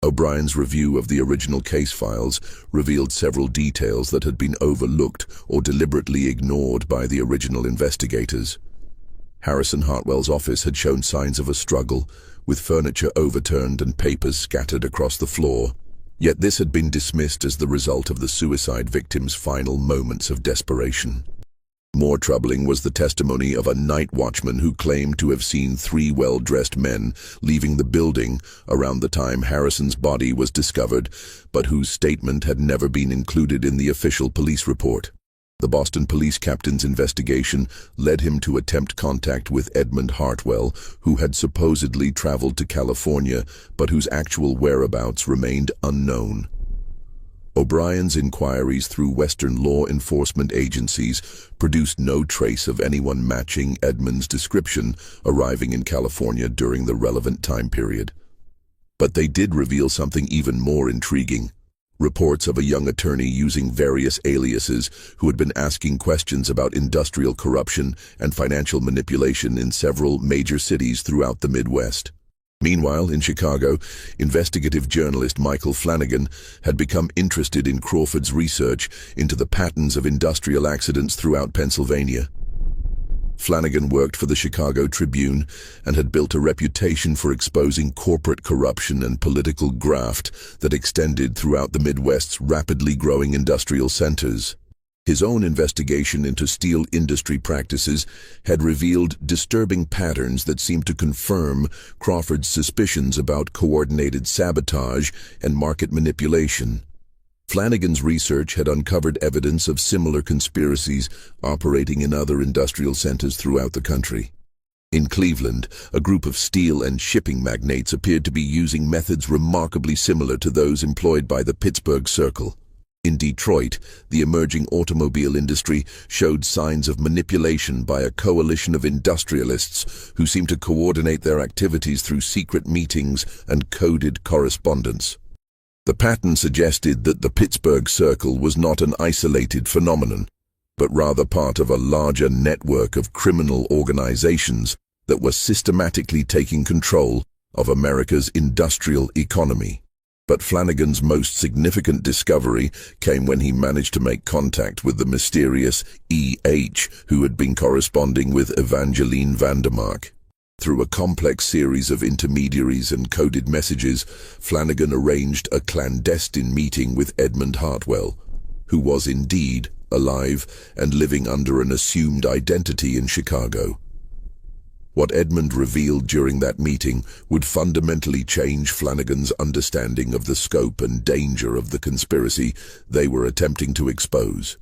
[SPEAKER 1] O'Brien's review of the original case files revealed several details that had been overlooked or deliberately ignored by the original investigators. Harrison Hartwell's office had shown signs of a struggle, with furniture overturned and papers scattered across the floor. Yet this had been dismissed as the result of the suicide victim's final moments of desperation. More troubling was the testimony of a night watchman who claimed to have seen 3 well-dressed men leaving the building around the time Harrison's body was discovered, but whose statement had never been included in the official police report. The Boston police captain's investigation led him to attempt contact with Edmund Hartwell, who had supposedly traveled to California, but whose actual whereabouts remained unknown. O'Brien's inquiries through Western law enforcement agencies produced no trace of anyone matching Edmund's description arriving in California during the relevant time period. But they did reveal something even more intriguing. Reports of a young attorney using various aliases who had been asking questions about industrial corruption and financial manipulation in several major cities throughout the Midwest. Meanwhile, in Chicago, investigative journalist Michael Flanagan had become interested in Crawford's research into the patterns of industrial accidents throughout Pennsylvania. Flanagan worked for the Chicago Tribune and had built a reputation for exposing corporate corruption and political graft that extended throughout the Midwest's rapidly growing industrial centers. His own investigation into steel industry practices had revealed disturbing patterns that seemed to confirm Crawford's suspicions about coordinated sabotage and market manipulation. Flanagan's research had uncovered evidence of similar conspiracies operating in other industrial centers throughout the country. In Cleveland, a group of steel and shipping magnates appeared to be using methods remarkably similar to those employed by the Pittsburgh Circle. In Detroit, the emerging automobile industry showed signs of manipulation by a coalition of industrialists who seemed to coordinate their activities through secret meetings and coded correspondence. The pattern suggested that the Pittsburgh Circle was not an isolated phenomenon, but rather part of a larger network of criminal organizations that were systematically taking control of America's industrial economy. But Flanagan's most significant discovery came when he managed to make contact with the mysterious E.H., who had been corresponding with Evangeline Vandermark. Through a complex series of intermediaries and coded messages, Flanagan arranged a clandestine meeting with Edmund Hartwell, who was indeed alive and living under an assumed identity in Chicago. What Edmund revealed during that meeting would fundamentally change Flanagan's understanding of the scope and danger of the conspiracy they were attempting to expose.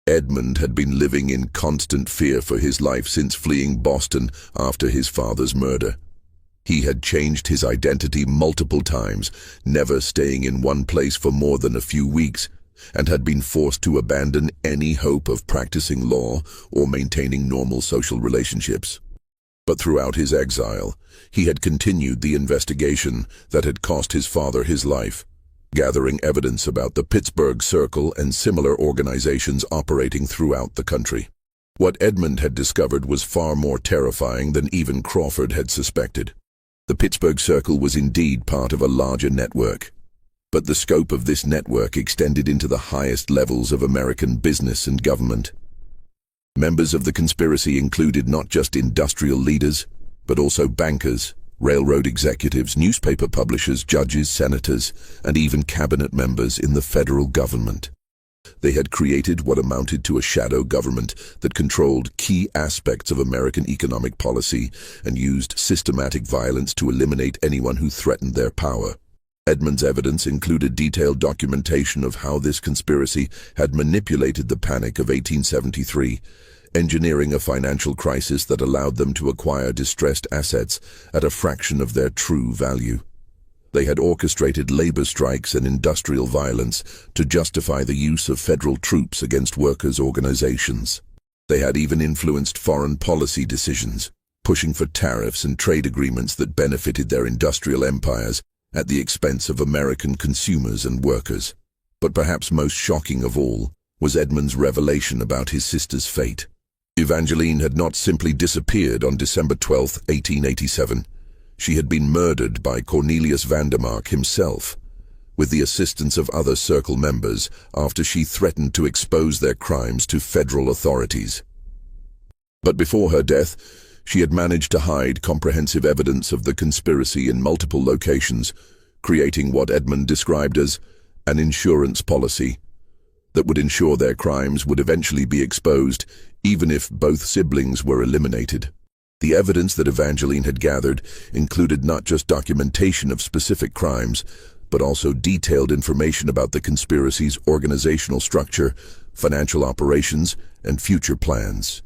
[SPEAKER 1] Edmund had been living in constant fear for his life since fleeing Boston after his father's murder. He had changed his identity multiple times, never staying in one place for more than a few weeks, and had been forced to abandon any hope of practicing law or maintaining normal social relationships. But throughout his exile, he had continued the investigation that had cost his father his life, gathering evidence about the Pittsburgh Circle and similar organizations operating throughout the country. What Edmund had discovered was far more terrifying than even Crawford had suspected. The Pittsburgh Circle was indeed part of a larger network, but the scope of this network extended into the highest levels of American business and government. Members of the conspiracy included not just industrial leaders, but also bankers, railroad executives, newspaper publishers, judges, senators, and even cabinet members in the federal government. They had created what amounted to a shadow government that controlled key aspects of American economic policy and used systematic violence to eliminate anyone who threatened their power. Edmund's evidence included detailed documentation of how this conspiracy had manipulated the Panic of 1873, engineering a financial crisis that allowed them to acquire distressed assets at a fraction of their true value. They had orchestrated labor strikes and industrial violence to justify the use of federal troops against workers' organizations. They had even influenced foreign policy decisions, pushing for tariffs and trade agreements that benefited their industrial empires at the expense of American consumers and workers. But perhaps most shocking of all was Edmund's revelation about his sister's fate. Evangeline had not simply disappeared on December 12, 1887. She had been murdered by Cornelius Vandermark himself, with the assistance of other Circle members, after she threatened to expose their crimes to federal authorities. But before her death, she had managed to hide comprehensive evidence of the conspiracy in multiple locations, creating what Edmund described as an insurance policy that would ensure their crimes would eventually be exposed, even if both siblings were eliminated. The evidence that Evangeline had gathered included not just documentation of specific crimes, but also detailed information about the conspiracy's organizational structure, financial operations, and future plans.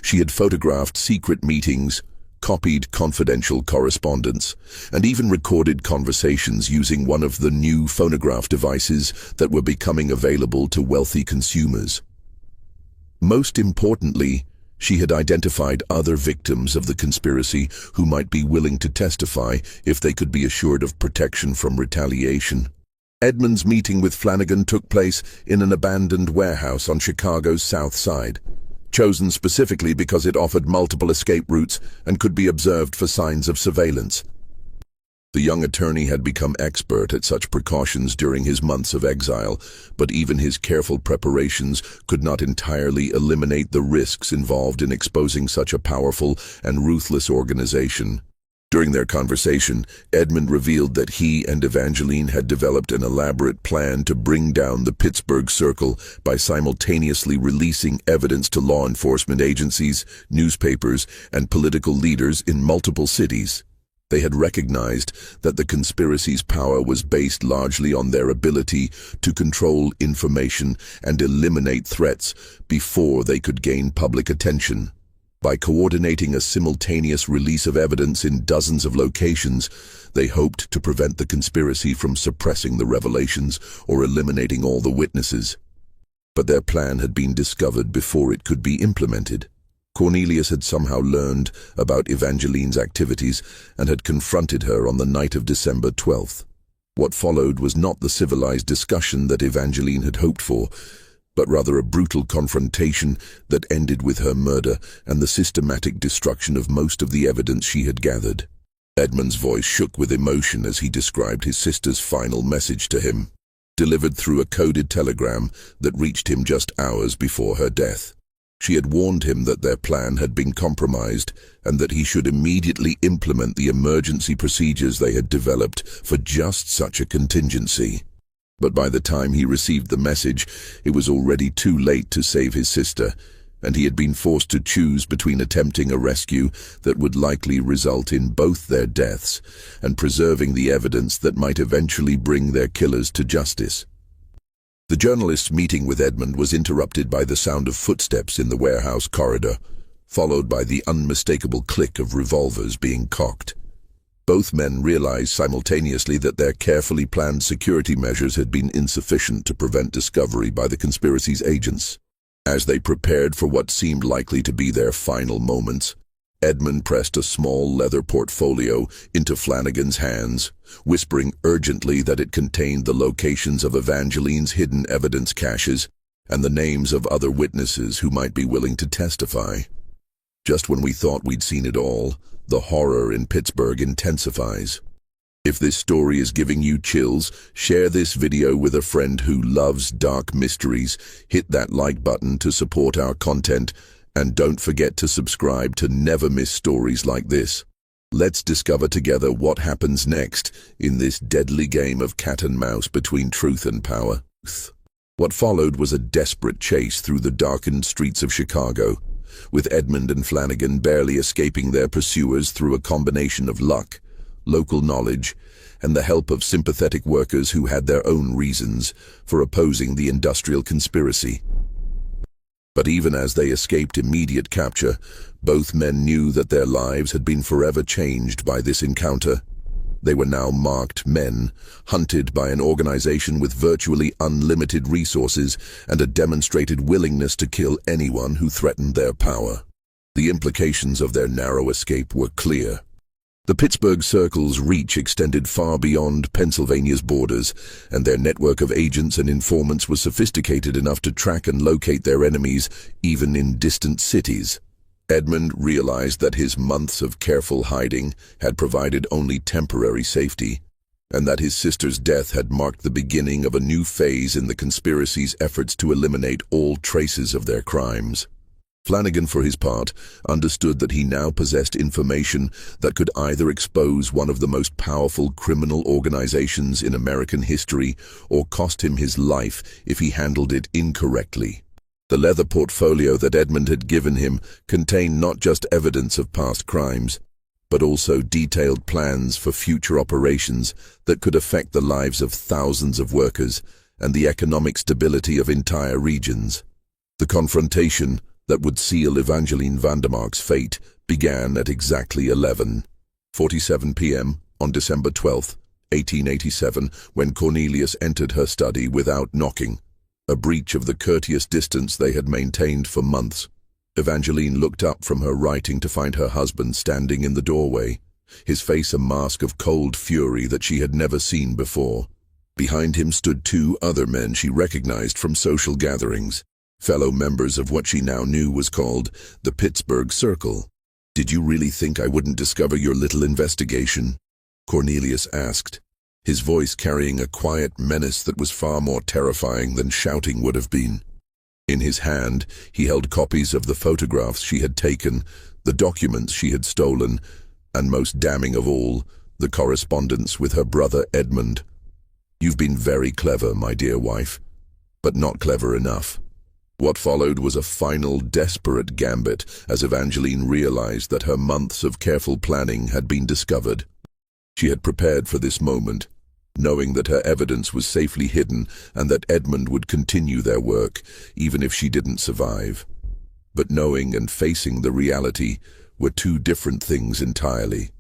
[SPEAKER 1] She had photographed secret meetings, copied confidential correspondence, and even recorded conversations using one of the new phonograph devices that were becoming available to wealthy consumers. Most importantly, she had identified other victims of the conspiracy who might be willing to testify if they could be assured of protection from retaliation. Edmund's meeting with Flanagan took place in an abandoned warehouse on Chicago's South Side, chosen specifically because it offered multiple escape routes and could be observed for signs of surveillance. The young attorney had become expert at such precautions during his months of exile, but even his careful preparations could not entirely eliminate the risks involved in exposing such a powerful and ruthless organization. During their conversation, Edmund revealed that he and Evangeline had developed an elaborate plan to bring down the Pittsburgh Circle by simultaneously releasing evidence to law enforcement agencies, newspapers, and political leaders in multiple cities. They had recognized that the conspiracy's power was based largely on their ability to control information and eliminate threats before they could gain public attention. By coordinating a simultaneous release of evidence in dozens of locations, they hoped to prevent the conspiracy from suppressing the revelations or eliminating all the witnesses. But their plan had been discovered before it could be implemented. Cornelius had somehow learned about Evangeline's activities and had confronted her on the night of December 12th. What followed was not the civilized discussion that Evangeline had hoped for, but rather a brutal confrontation that ended with her murder and the systematic destruction of most of the evidence she had gathered. Edmund's voice shook with emotion as he described his sister's final message to him, delivered through a coded telegram that reached him just hours before her death. She had warned him that their plan had been compromised and that he should immediately implement the emergency procedures they had developed for just such a contingency. But by the time he received the message, it was already too late to save his sister, and he had been forced to choose between attempting a rescue that would likely result in both their deaths and preserving the evidence that might eventually bring their killers to justice. The journalist's meeting with Edmund was interrupted by the sound of footsteps in the warehouse corridor, followed by the unmistakable click of revolvers being cocked. Both men realized simultaneously that their carefully planned security measures had been insufficient to prevent discovery by the conspiracy's agents. As they prepared for what seemed likely to be their final moments, Edmund pressed a small leather portfolio into Flanagan's hands, whispering urgently that it contained the locations of Evangeline's hidden evidence caches and the names of other witnesses who might be willing to testify. Just when we thought we'd seen it all, the horror in Pittsburgh intensifies. If this story is giving you chills, share this video with a friend who loves dark mysteries, hit that like button to support our content, and don't forget to subscribe to never miss stories like this. Let's discover together what happens next in this deadly game of cat and mouse between truth and power. What followed was a desperate chase through the darkened streets of Chicago, with Edmund and Flanagan barely escaping their pursuers through a combination of luck, local knowledge, and the help of sympathetic workers who had their own reasons for opposing the industrial conspiracy. But even as they escaped immediate capture, both men knew that their lives had been forever changed by this encounter. They were now marked men, hunted by an organization with virtually unlimited resources and a demonstrated willingness to kill anyone who threatened their power. The implications of their narrow escape were clear. The Pittsburgh Circle's reach extended far beyond Pennsylvania's borders, and their network of agents and informants was sophisticated enough to track and locate their enemies even in distant cities. Edmund realized that his months of careful hiding had provided only temporary safety, and that his sister's death had marked the beginning of a new phase in the conspiracy's efforts to eliminate all traces of their crimes. Flanagan, for his part, understood that he now possessed information that could either expose one of the most powerful criminal organizations in American history or cost him his life if he handled it incorrectly. The leather portfolio that Edmund had given him contained not just evidence of past crimes, but also detailed plans for future operations that could affect the lives of thousands of workers and the economic stability of entire regions. The confrontation that would seal Evangeline Vandermark's fate began at exactly 11:47 p.m. on December 12, 1887, when Cornelius entered her study without knocking, a breach of the courteous distance they had maintained for months. Evangeline looked up from her writing to find her husband standing in the doorway, his face a mask of cold fury that she had never seen before. Behind him stood two other men she recognized from social gatherings, fellow members of what she now knew was called the Pittsburgh Circle. "Did you really think I wouldn't discover your little investigation?" Cornelius asked, his voice carrying a quiet menace that was far more terrifying than shouting would have been. In his hand, he held copies of the photographs she had taken, the documents she had stolen, and most damning of all, the correspondence with her brother Edmund. "You've been very clever, my dear wife, but not clever enough." What followed was a final desperate gambit as Evangeline realized that her months of careful planning had been discovered. She had prepared for this moment, knowing that her evidence was safely hidden and that Edmund would continue their work, even if she didn't survive. But knowing and facing the reality were two different things entirely.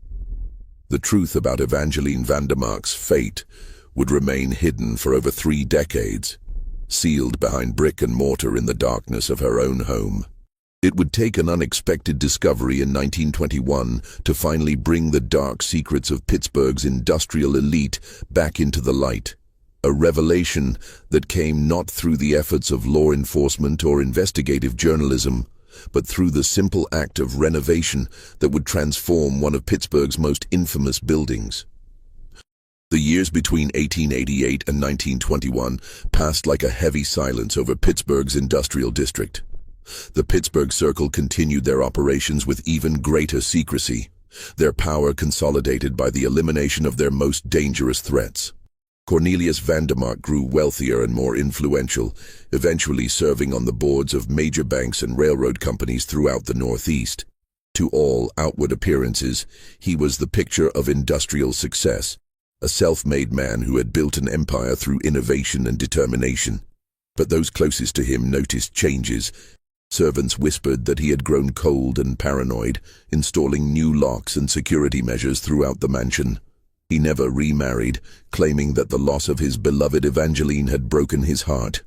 [SPEAKER 1] The truth about Evangeline Vandermark's fate would remain hidden for over 3 decades, sealed behind brick and mortar in the darkness of her own home. It would take an unexpected discovery in 1921 to finally bring the dark secrets of Pittsburgh's industrial elite back into the light. A revelation that came not through the efforts of law enforcement or investigative journalism, but through the simple act of renovation that would transform one of Pittsburgh's most infamous buildings. The years between 1888 and 1921 passed like a heavy silence over Pittsburgh's industrial district. The Pittsburgh Circle continued their operations with even greater secrecy, their power consolidated by the elimination of their most dangerous threats. Cornelius Vandermark grew wealthier and more influential, eventually serving on the boards of major banks and railroad companies throughout the Northeast. To all outward appearances, he was the picture of industrial success, a self-made man who had built an empire through innovation and determination. But those closest to him noticed changes. Servants whispered that he had grown cold and paranoid, installing new locks and security measures throughout the mansion. He never remarried, claiming that the loss of his beloved Evangeline had broken his heart.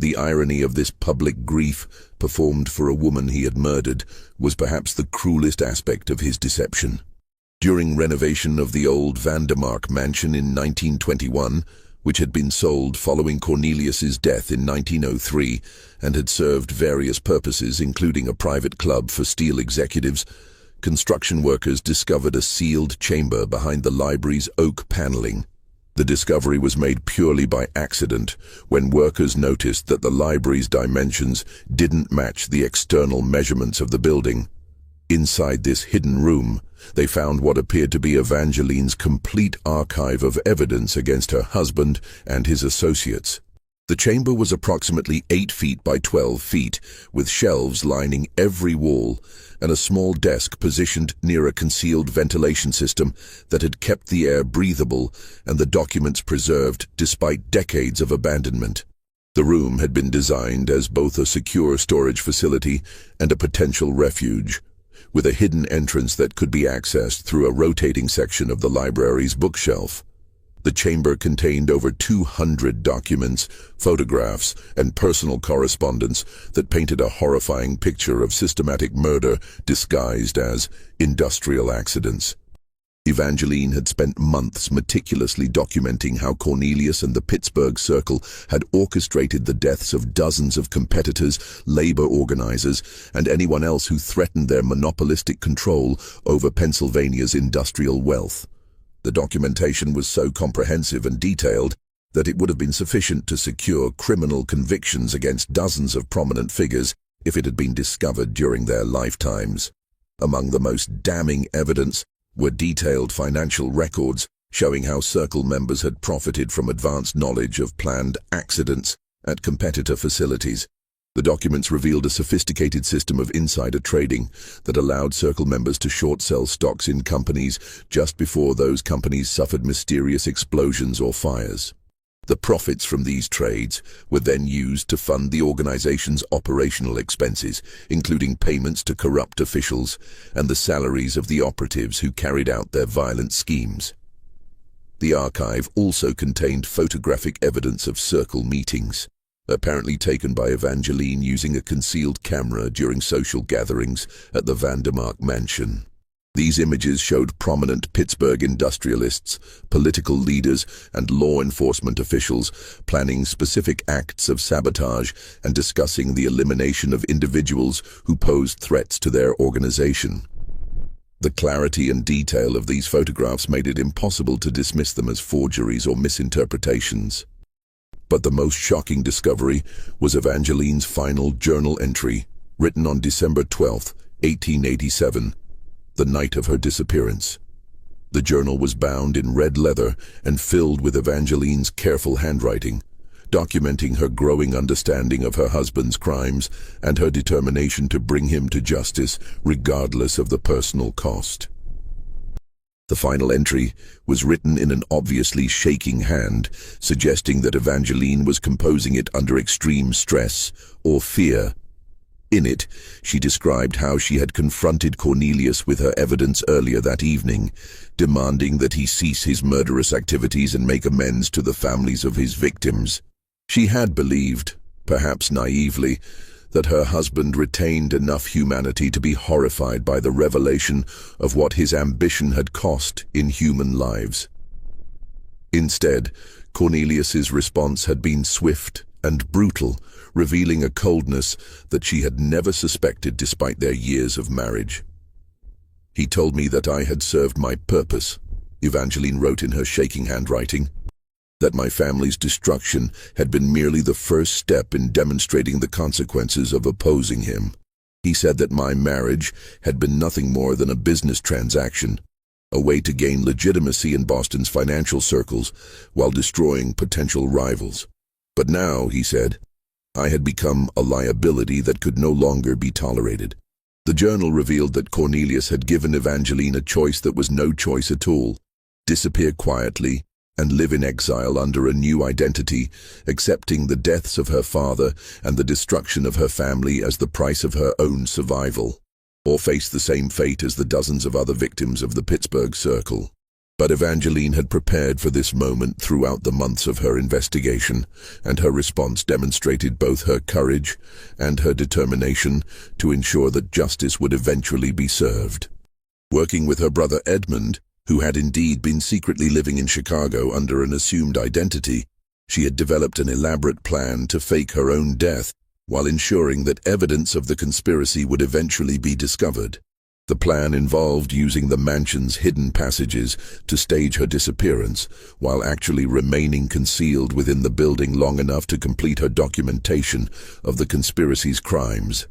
[SPEAKER 1] The irony of this public grief, performed for a woman he had murdered, was perhaps the cruelest aspect of his deception. During renovation of the old Vandermark mansion in 1921, which had been sold following Cornelius's death in 1903 and had served various purposes, including a private club for steel executives, construction workers discovered a sealed chamber behind the library's oak paneling. The discovery was made purely by accident when workers noticed that the library's dimensions didn't match the external measurements of the building. Inside this hidden room, they found what appeared to be Evangeline's complete archive of evidence against her husband and his associates. The chamber was approximately 8 feet by 12 feet, with shelves lining every wall and a small desk positioned near a concealed ventilation system that had kept the air breathable and the documents preserved despite decades of abandonment. The room had been designed as both a secure storage facility and a potential refuge, with a hidden entrance that could be accessed through a rotating section of the library's bookshelf. The chamber contained over 200 documents, photographs, and personal correspondence that painted a horrifying picture of systematic murder disguised as industrial accidents. Evangeline had spent months meticulously documenting how Cornelius and the Pittsburgh Circle had orchestrated the deaths of dozens of competitors, labor organizers, and anyone else who threatened their monopolistic control over Pennsylvania's industrial wealth. The documentation was so comprehensive and detailed that it would have been sufficient to secure criminal convictions against dozens of prominent figures if it had been discovered during their lifetimes. Among the most damning evidence were detailed financial records showing how Circle members had profited from advanced knowledge of planned accidents at competitor facilities. The documents revealed a sophisticated system of insider trading that allowed Circle members to short-sell stocks in companies just before those companies suffered mysterious explosions or fires. The profits from these trades were then used to fund the organization's operational expenses, including payments to corrupt officials and the salaries of the operatives who carried out their violent schemes. The archive also contained photographic evidence of Circle meetings, apparently taken by Evangeline using a concealed camera during social gatherings at the Vandermark mansion. These images showed prominent Pittsburgh industrialists, political leaders, and law enforcement officials planning specific acts of sabotage and discussing the elimination of individuals who posed threats to their organization. The clarity and detail of these photographs made it impossible to dismiss them as forgeries or misinterpretations. But the most shocking discovery was Evangeline's final journal entry, written on December 12, 1887, the night of her disappearance. The journal was bound in red leather and filled with Evangeline's careful handwriting, documenting her growing understanding of her husband's crimes and her determination to bring him to justice regardless of the personal cost. The final entry was written in an obviously shaking hand, suggesting that Evangeline was composing it under extreme stress or fear. In it, she described how she had confronted Cornelius with her evidence earlier that evening, demanding that he cease his murderous activities and make amends to the families of his victims. She had believed, perhaps naively, that her husband retained enough humanity to be horrified by the revelation of what his ambition had cost in human lives. Instead, Cornelius's response had been swift and brutal, revealing a coldness that she had never suspected despite their years of marriage. "He told me that I had served my purpose," Evangeline wrote in her shaking handwriting, "that my family's destruction had been merely the first step in demonstrating the consequences of opposing him. He said that my marriage had been nothing more than a business transaction, a way to gain legitimacy in Boston's financial circles while destroying potential rivals. But now," he said, "I had become a liability that could no longer be tolerated." The journal revealed that Cornelius had given Evangeline a choice that was no choice at all: disappear quietly and live in exile under a new identity, accepting the deaths of her father and the destruction of her family as the price of her own survival, or face the same fate as the dozens of other victims of the Pittsburgh Circle. But Evangeline had prepared for this moment throughout the months of her investigation, and her response demonstrated both her courage and her determination to ensure that justice would eventually be served. Working with her brother Edmund, who had indeed been secretly living in Chicago under an assumed identity, she had developed an elaborate plan to fake her own death while ensuring that evidence of the conspiracy would eventually be discovered. The plan involved using the mansion's hidden passages to stage her disappearance, while actually remaining concealed within the building long enough to complete her documentation of the conspiracy's crimes.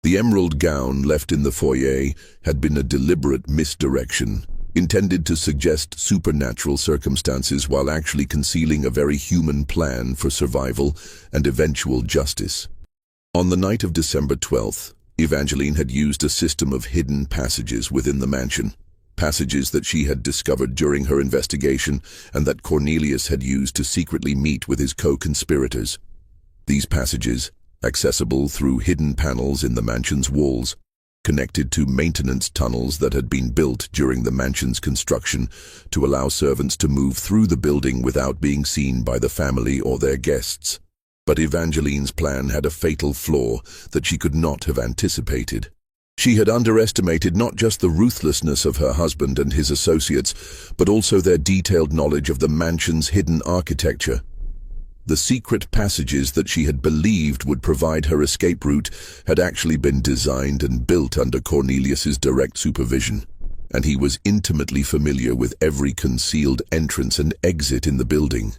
[SPEAKER 1] The emerald gown left in the foyer had been a deliberate misdirection, intended to suggest supernatural circumstances while actually concealing a very human plan for survival and eventual justice. On the night of December 12th, Evangeline had used a system of hidden passages within the mansion, passages that she had discovered during her investigation and that Cornelius had used to secretly meet with his co-conspirators. These passages, accessible through hidden panels in the mansion's walls, connected to maintenance tunnels that had been built during the mansion's construction to allow servants to move through the building without being seen by the family or their guests. But Evangeline's plan had a fatal flaw that she could not have anticipated. She had underestimated not just the ruthlessness of her husband and his associates, but also their detailed knowledge of the mansion's hidden architecture. The secret passages that she had believed would provide her escape route had actually been designed and built under Cornelius's direct supervision, and he was intimately familiar with every concealed entrance and exit in the building.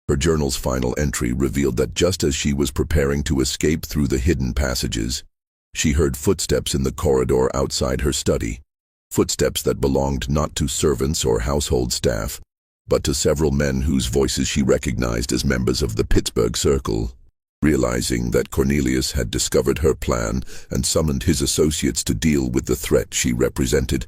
[SPEAKER 1] Her journal's final entry revealed that just as she was preparing to escape through the hidden passages, she heard footsteps in the corridor outside her study, footsteps that belonged not to servants or household staff, but to several men whose voices she recognized as members of the Pittsburgh Circle. Realizing that Cornelius had discovered her plan and summoned his associates to deal with the threat she represented,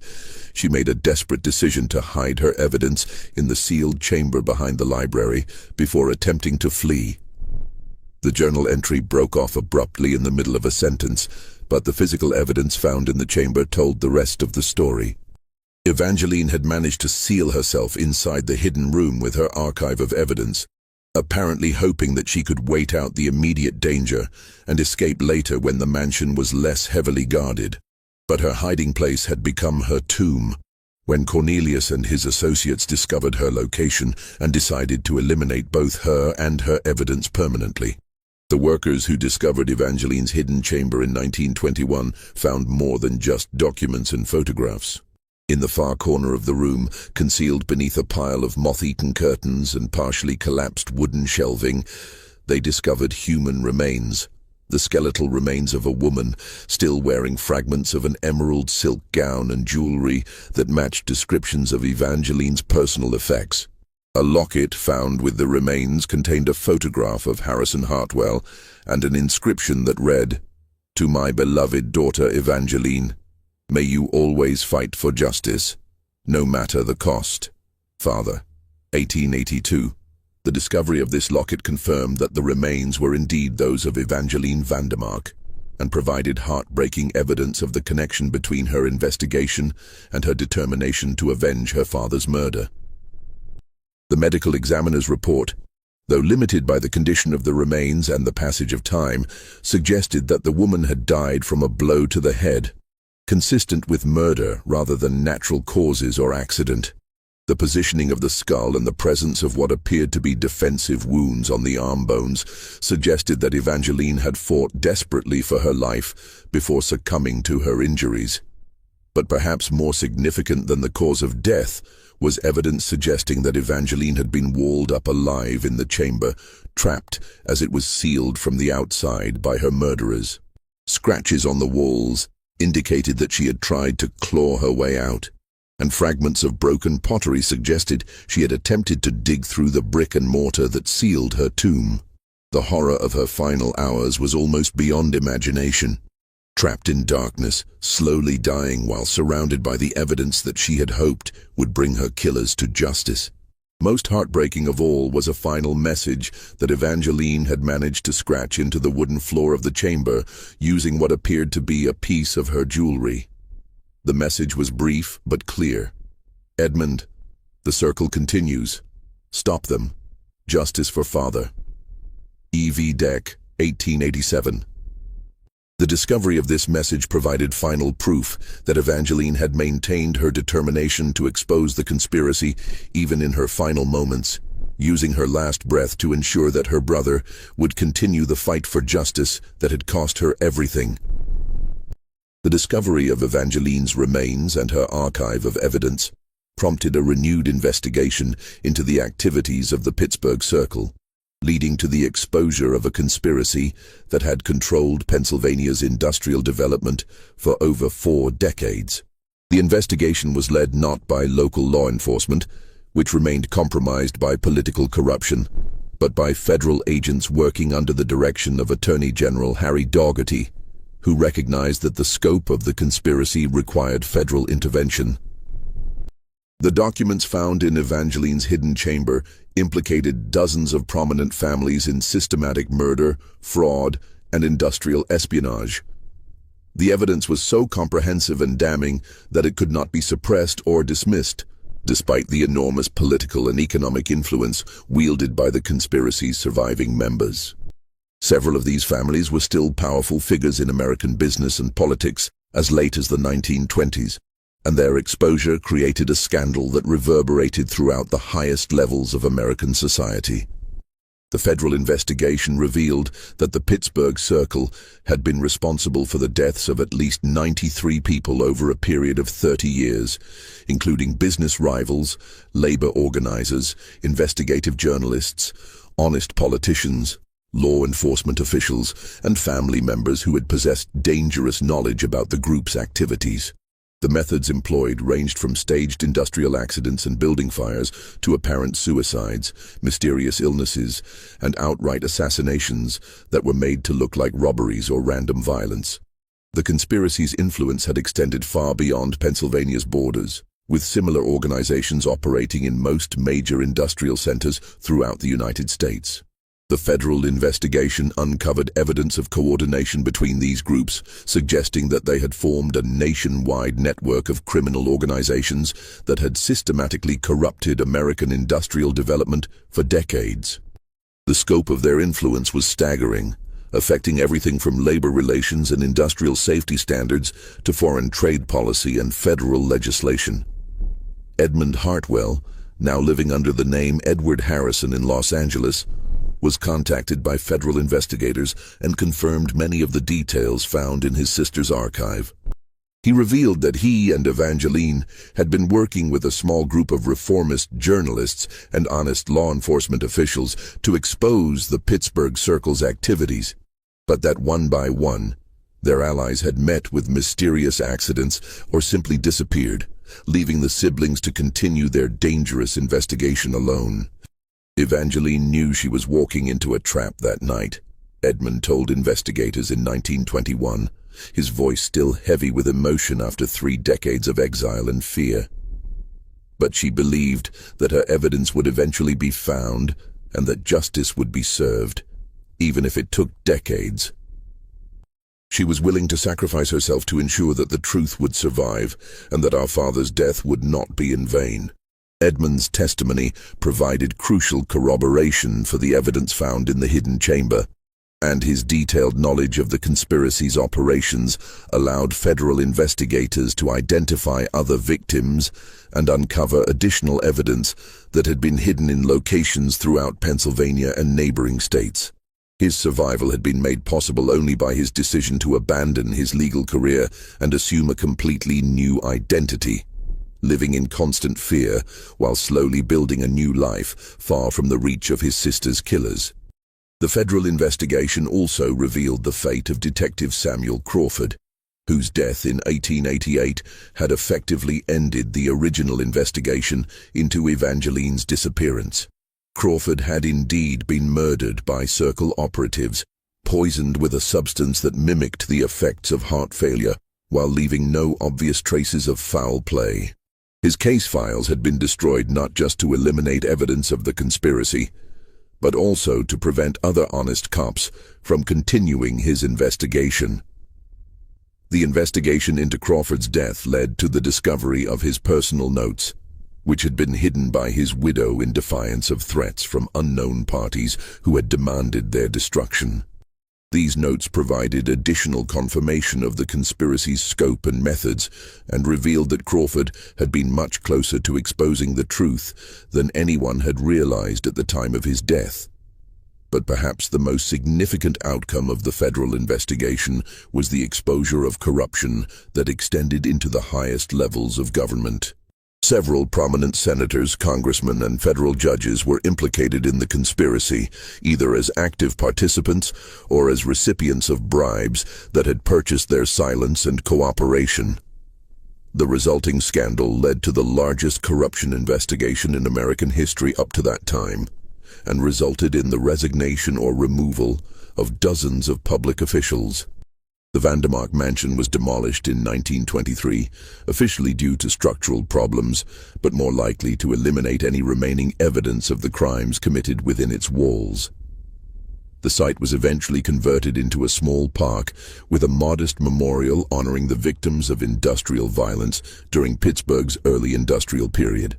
[SPEAKER 1] she made a desperate decision to hide her evidence in the sealed chamber behind the library before attempting to flee. The journal entry broke off abruptly in the middle of a sentence, but the physical evidence found in the chamber told the rest of the story. Evangeline had managed to seal herself inside the hidden room with her archive of evidence, apparently hoping that she could wait out the immediate danger and escape later when the mansion was less heavily guarded. But her hiding place had become her tomb when Cornelius and his associates discovered her location and decided to eliminate both her and her evidence permanently. The workers who discovered Evangeline's hidden chamber in 1921 found more than just documents and photographs. In the far corner of the room, concealed beneath a pile of moth-eaten curtains and partially collapsed wooden shelving, they discovered human remains. The skeletal remains of a woman, still wearing fragments of an emerald silk gown and jewelry that matched descriptions of Evangeline's personal effects. A locket found with the remains contained a photograph of Harrison Hartwell and an inscription that read, "To my beloved daughter Evangeline, may you always fight for justice, no matter the cost. Father." 1882. The discovery of this locket confirmed that the remains were indeed those of Evangeline Vandermark, and provided heartbreaking evidence of the connection between her investigation and her determination to avenge her father's murder. The medical examiner's report, though limited by the condition of the remains and the passage of time, suggested that the woman had died from a blow to the head, consistent with murder rather than natural causes or accident. The positioning of the skull and the presence of what appeared to be defensive wounds on the arm bones suggested that Evangeline had fought desperately for her life before succumbing to her injuries. But perhaps more significant than the cause of death was evidence suggesting that Evangeline had been walled up alive in the chamber, trapped as it was sealed from the outside by her murderers. Scratches on the walls indicated that she had tried to claw her way out, and fragments of broken pottery suggested she had attempted to dig through the brick and mortar that sealed her tomb. The horror of her final hours was almost beyond imagination. Trapped in darkness, slowly dying while surrounded by the evidence that she had hoped would bring her killers to justice. Most heartbreaking of all was a final message that Evangeline had managed to scratch into the wooden floor of the chamber using what appeared to be a piece of her jewelry. The message was brief but clear. "Edmund, The circle continues. Stop them. Justice for father. E.V. Deck, 1887. The discovery of this message provided final proof that Evangeline had maintained her determination to expose the conspiracy even in her final moments, using her last breath to ensure that her brother would continue the fight for justice that had cost her everything. The discovery of Evangeline's remains and her archive of evidence prompted a renewed investigation into the activities of the Pittsburgh Circle, leading to the exposure of a conspiracy that had controlled Pennsylvania's industrial development for over 4 decades. The investigation was led not by local law enforcement, which remained compromised by political corruption, but by federal agents working under the direction of Attorney General Harry Daugherty, who recognized that the scope of the conspiracy required federal intervention. The documents found in Evangeline's hidden chamber implicated dozens of prominent families in systematic murder, fraud, and industrial espionage. The evidence was so comprehensive and damning that it could not be suppressed or dismissed, despite the enormous political and economic influence wielded by the conspiracy's surviving members. Several of these families were still powerful figures in American business and politics as late as the 1920s, and their exposure created a scandal that reverberated throughout the highest levels of American society. The federal investigation revealed that the Pittsburgh Circle had been responsible for the deaths of at least 93 people over a period of 30 years, including business rivals, labor organizers, investigative journalists, honest politicians, law enforcement officials, and family members who had possessed dangerous knowledge about the group's activities. The methods employed ranged from staged industrial accidents and building fires to apparent suicides, mysterious illnesses, and outright assassinations that were made to look like robberies or random violence. The conspiracy's influence had extended far beyond Pennsylvania's borders, with similar organizations operating in most major industrial centers throughout the United States. The federal investigation uncovered evidence of coordination between these groups, suggesting that they had formed a nationwide network of criminal organizations that had systematically corrupted American industrial development for decades. The scope of their influence was staggering, affecting everything from labor relations and industrial safety standards to foreign trade policy and federal legislation. Edmund Hartwell, now living under the name Edward Harrison in Los Angeles, was contacted by federal investigators and confirmed many of the details found in his sister's archive. He revealed that he and Evangeline had been working with a small group of reformist journalists and honest law enforcement officials to expose the Pittsburgh Circle's activities, but that one by one, their allies had met with mysterious accidents or simply disappeared, leaving the siblings to continue their dangerous investigation alone. Evangeline knew she was walking into a trap that night, Edmund told investigators in 1921, his voice still heavy with emotion after 3 decades of exile and fear. But she believed that her evidence would eventually be found and that justice would be served, even if it took decades. She was willing to sacrifice herself to ensure that the truth would survive and that our father's death would not be in vain. Edmund's testimony provided crucial corroboration for the evidence found in the hidden chamber, and his detailed knowledge of the conspiracy's operations allowed federal investigators to identify other victims and uncover additional evidence that had been hidden in locations throughout Pennsylvania and neighboring states. His survival had been made possible only by his decision to abandon his legal career and assume a completely new identity, living in constant fear while slowly building a new life far from the reach of his sister's killers. The federal investigation also revealed the fate of Detective Samuel Crawford, whose death in 1888 had effectively ended the original investigation into Evangeline's disappearance. Crawford had indeed been murdered by Circle operatives, poisoned with a substance that mimicked the effects of heart failure, while leaving no obvious traces of foul play. His case files had been destroyed not just to eliminate evidence of the conspiracy, but also to prevent other honest cops from continuing his investigation. The investigation into Crawford's death led to the discovery of his personal notes, which had been hidden by his widow in defiance of threats from unknown parties who had demanded their destruction. These notes provided additional confirmation of the conspiracy's scope and methods, and revealed that Crawford had been much closer to exposing the truth than anyone had realized at the time of his death. But perhaps the most significant outcome of the federal investigation was the exposure of corruption that extended into the highest levels of government. Several prominent senators, congressmen, and federal judges were implicated in the conspiracy, either as active participants or as recipients of bribes that had purchased their silence and cooperation. The resulting scandal led to the largest corruption investigation in American history up to that time, and resulted in the resignation or removal of dozens of public officials. The Vandermark mansion was demolished in 1923, officially due to structural problems, but more likely to eliminate any remaining evidence of the crimes committed within its walls. The site was eventually converted into a small park with a modest memorial honoring the victims of industrial violence during Pittsburgh's early industrial period.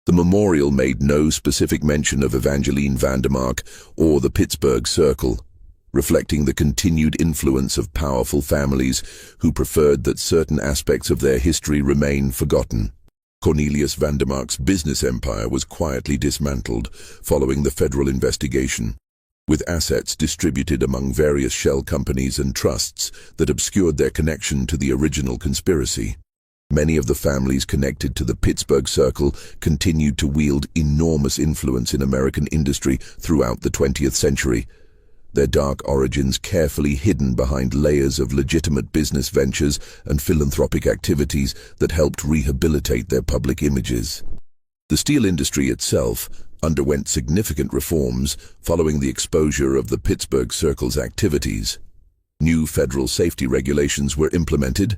[SPEAKER 1] The memorial made no specific mention of Evangeline Vandermark or the Pittsburgh Circle, reflecting the continued influence of powerful families who preferred that certain aspects of their history remain forgotten. Cornelius Vandermark's business empire was quietly dismantled following the federal investigation, with assets distributed among various shell companies and trusts that obscured their connection to the original conspiracy. Many of the families connected to the Pittsburgh Circle continued to wield enormous influence in American industry throughout the 20th century, their dark origins carefully hidden behind layers of legitimate business ventures and philanthropic activities that helped rehabilitate their public images. The steel industry itself underwent significant reforms following the exposure of the Pittsburgh Circle's activities. New federal safety regulations were implemented.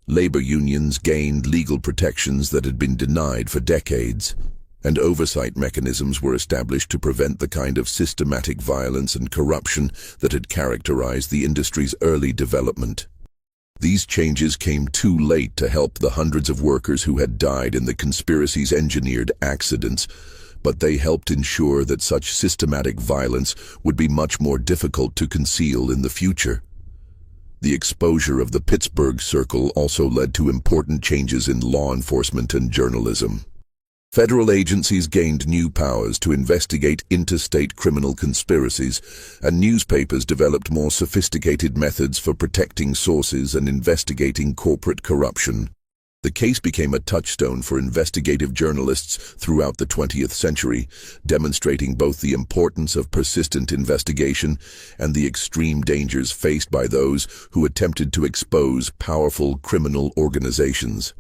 [SPEAKER 1] Labor unions gained legal protections that had been denied for decades, and oversight mechanisms were established to prevent the kind of systematic violence and corruption that had characterized the industry's early development. These changes came too late to help the hundreds of workers who had died in the conspiracy's engineered accidents, but they helped ensure that such systematic violence would be much more difficult to conceal in the future. The exposure of the Pittsburgh Circle also led to important changes in law enforcement and journalism. Federal agencies gained new powers to investigate interstate criminal conspiracies, and newspapers developed more sophisticated methods for protecting sources and investigating corporate corruption. The case became a touchstone for investigative journalists throughout the 20th century, demonstrating both the importance of persistent investigation and the extreme dangers faced by those who attempted to expose powerful criminal organizations.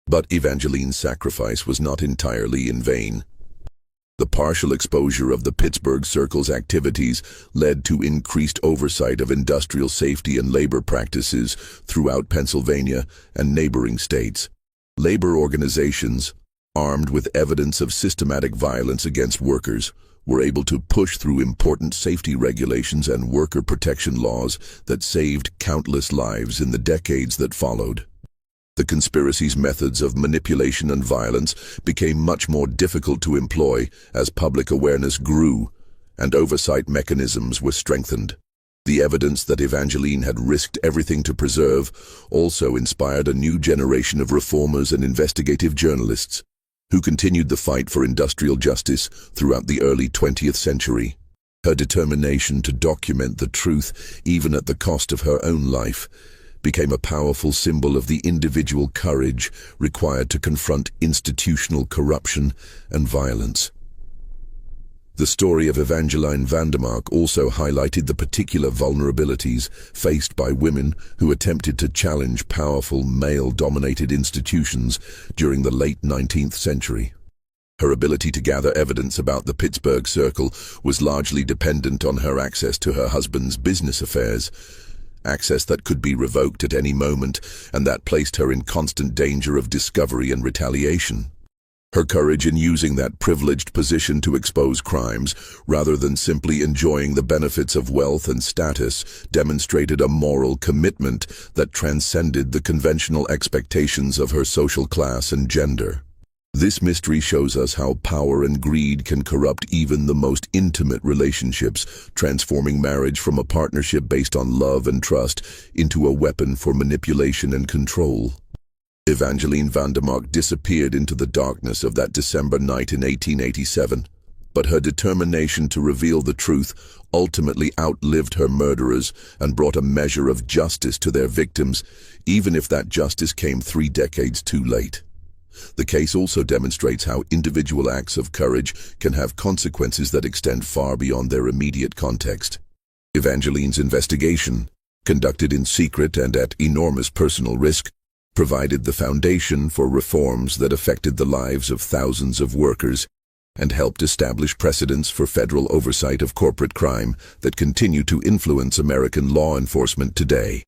[SPEAKER 1] But Evangeline's sacrifice was not entirely in vain. The partial exposure of the Pittsburgh Circle's activities led to increased oversight of industrial safety and labor practices throughout Pennsylvania and neighboring states. Labor organizations, armed with evidence of systematic violence against workers, were able to push through important safety regulations and worker protection laws that saved countless lives in the decades that followed. The conspiracy's methods of manipulation and violence became much more difficult to employ as public awareness grew and oversight mechanisms were strengthened. The evidence that Evangeline had risked everything to preserve also inspired a new generation of reformers and investigative journalists who continued the fight for industrial justice throughout the early 20th century. Her determination to document the truth, even at the cost of her own life, became a powerful symbol of the individual courage required to confront institutional corruption and violence. The story of Evangeline Vandermark also highlighted the particular vulnerabilities faced by women who attempted to challenge powerful male-dominated institutions during the late 19th century. Her ability to gather evidence about the Pittsburgh Circle was largely dependent on her access to her husband's business affairs, access that could be revoked at any moment, and that placed her in constant danger of discovery and retaliation. Her courage in using that privileged position to expose crimes, rather than simply enjoying the benefits of wealth and status, demonstrated a moral commitment that transcended the conventional expectations of her social class and gender. This mystery shows us how power and greed can corrupt even the most intimate relationships, transforming marriage from a partnership based on love and trust into a weapon for manipulation and control. Evangeline Vandermark disappeared into the darkness of that December night in 1887, but her determination to reveal the truth ultimately outlived her murderers and brought a measure of justice to their victims, even if that justice came 3 decades too late. The case also demonstrates how individual acts of courage can have consequences that extend far beyond their immediate context. Evangeline's investigation, conducted in secret and at enormous personal risk, provided the foundation for reforms that affected the lives of thousands of workers and helped establish precedents for federal oversight of corporate crime that continue to influence American law enforcement today.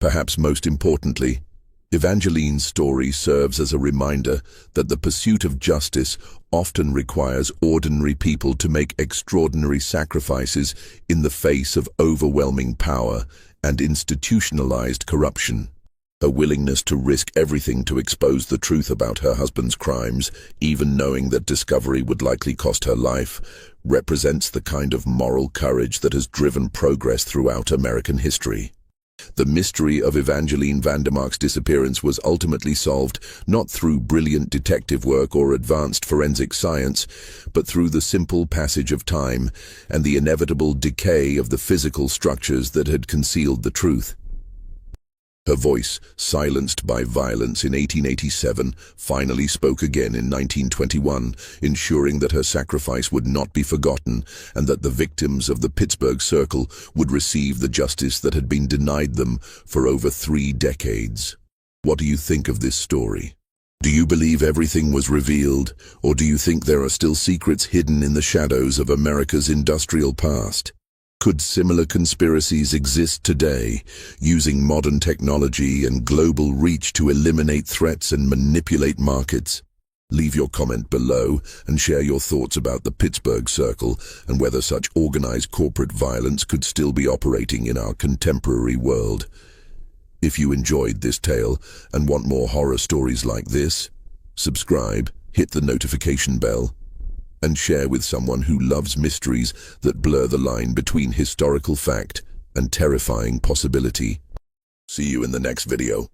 [SPEAKER 1] Perhaps most importantly, Evangeline's story serves as a reminder that the pursuit of justice often requires ordinary people to make extraordinary sacrifices in the face of overwhelming power and institutionalized corruption. Her willingness to risk everything to expose the truth about her husband's crimes, even knowing that discovery would likely cost her life, represents the kind of moral courage that has driven progress throughout American history. The mystery of Evangeline Vandermark's disappearance was ultimately solved not through brilliant detective work or advanced forensic science, but through the simple passage of time and the inevitable decay of the physical structures that had concealed the truth. Her voice, silenced by violence in 1887, finally spoke again in 1921, ensuring that her sacrifice would not be forgotten and that the victims of the Pittsburgh Circle would receive the justice that had been denied them for over 3 decades. What do you think of this story? Do you believe everything was revealed, or do you think there are still secrets hidden in the shadows of America's industrial past? Could similar conspiracies exist today, using modern technology and global reach to eliminate threats and manipulate markets? Leave your comment below and share your thoughts about the Pittsburgh Circle and whether such organized corporate violence could still be operating in our contemporary world. If you enjoyed this tale and want more horror stories like this, subscribe, hit the notification bell, and share with someone who loves mysteries that blur the line between historical fact and terrifying possibility. See you in the next video.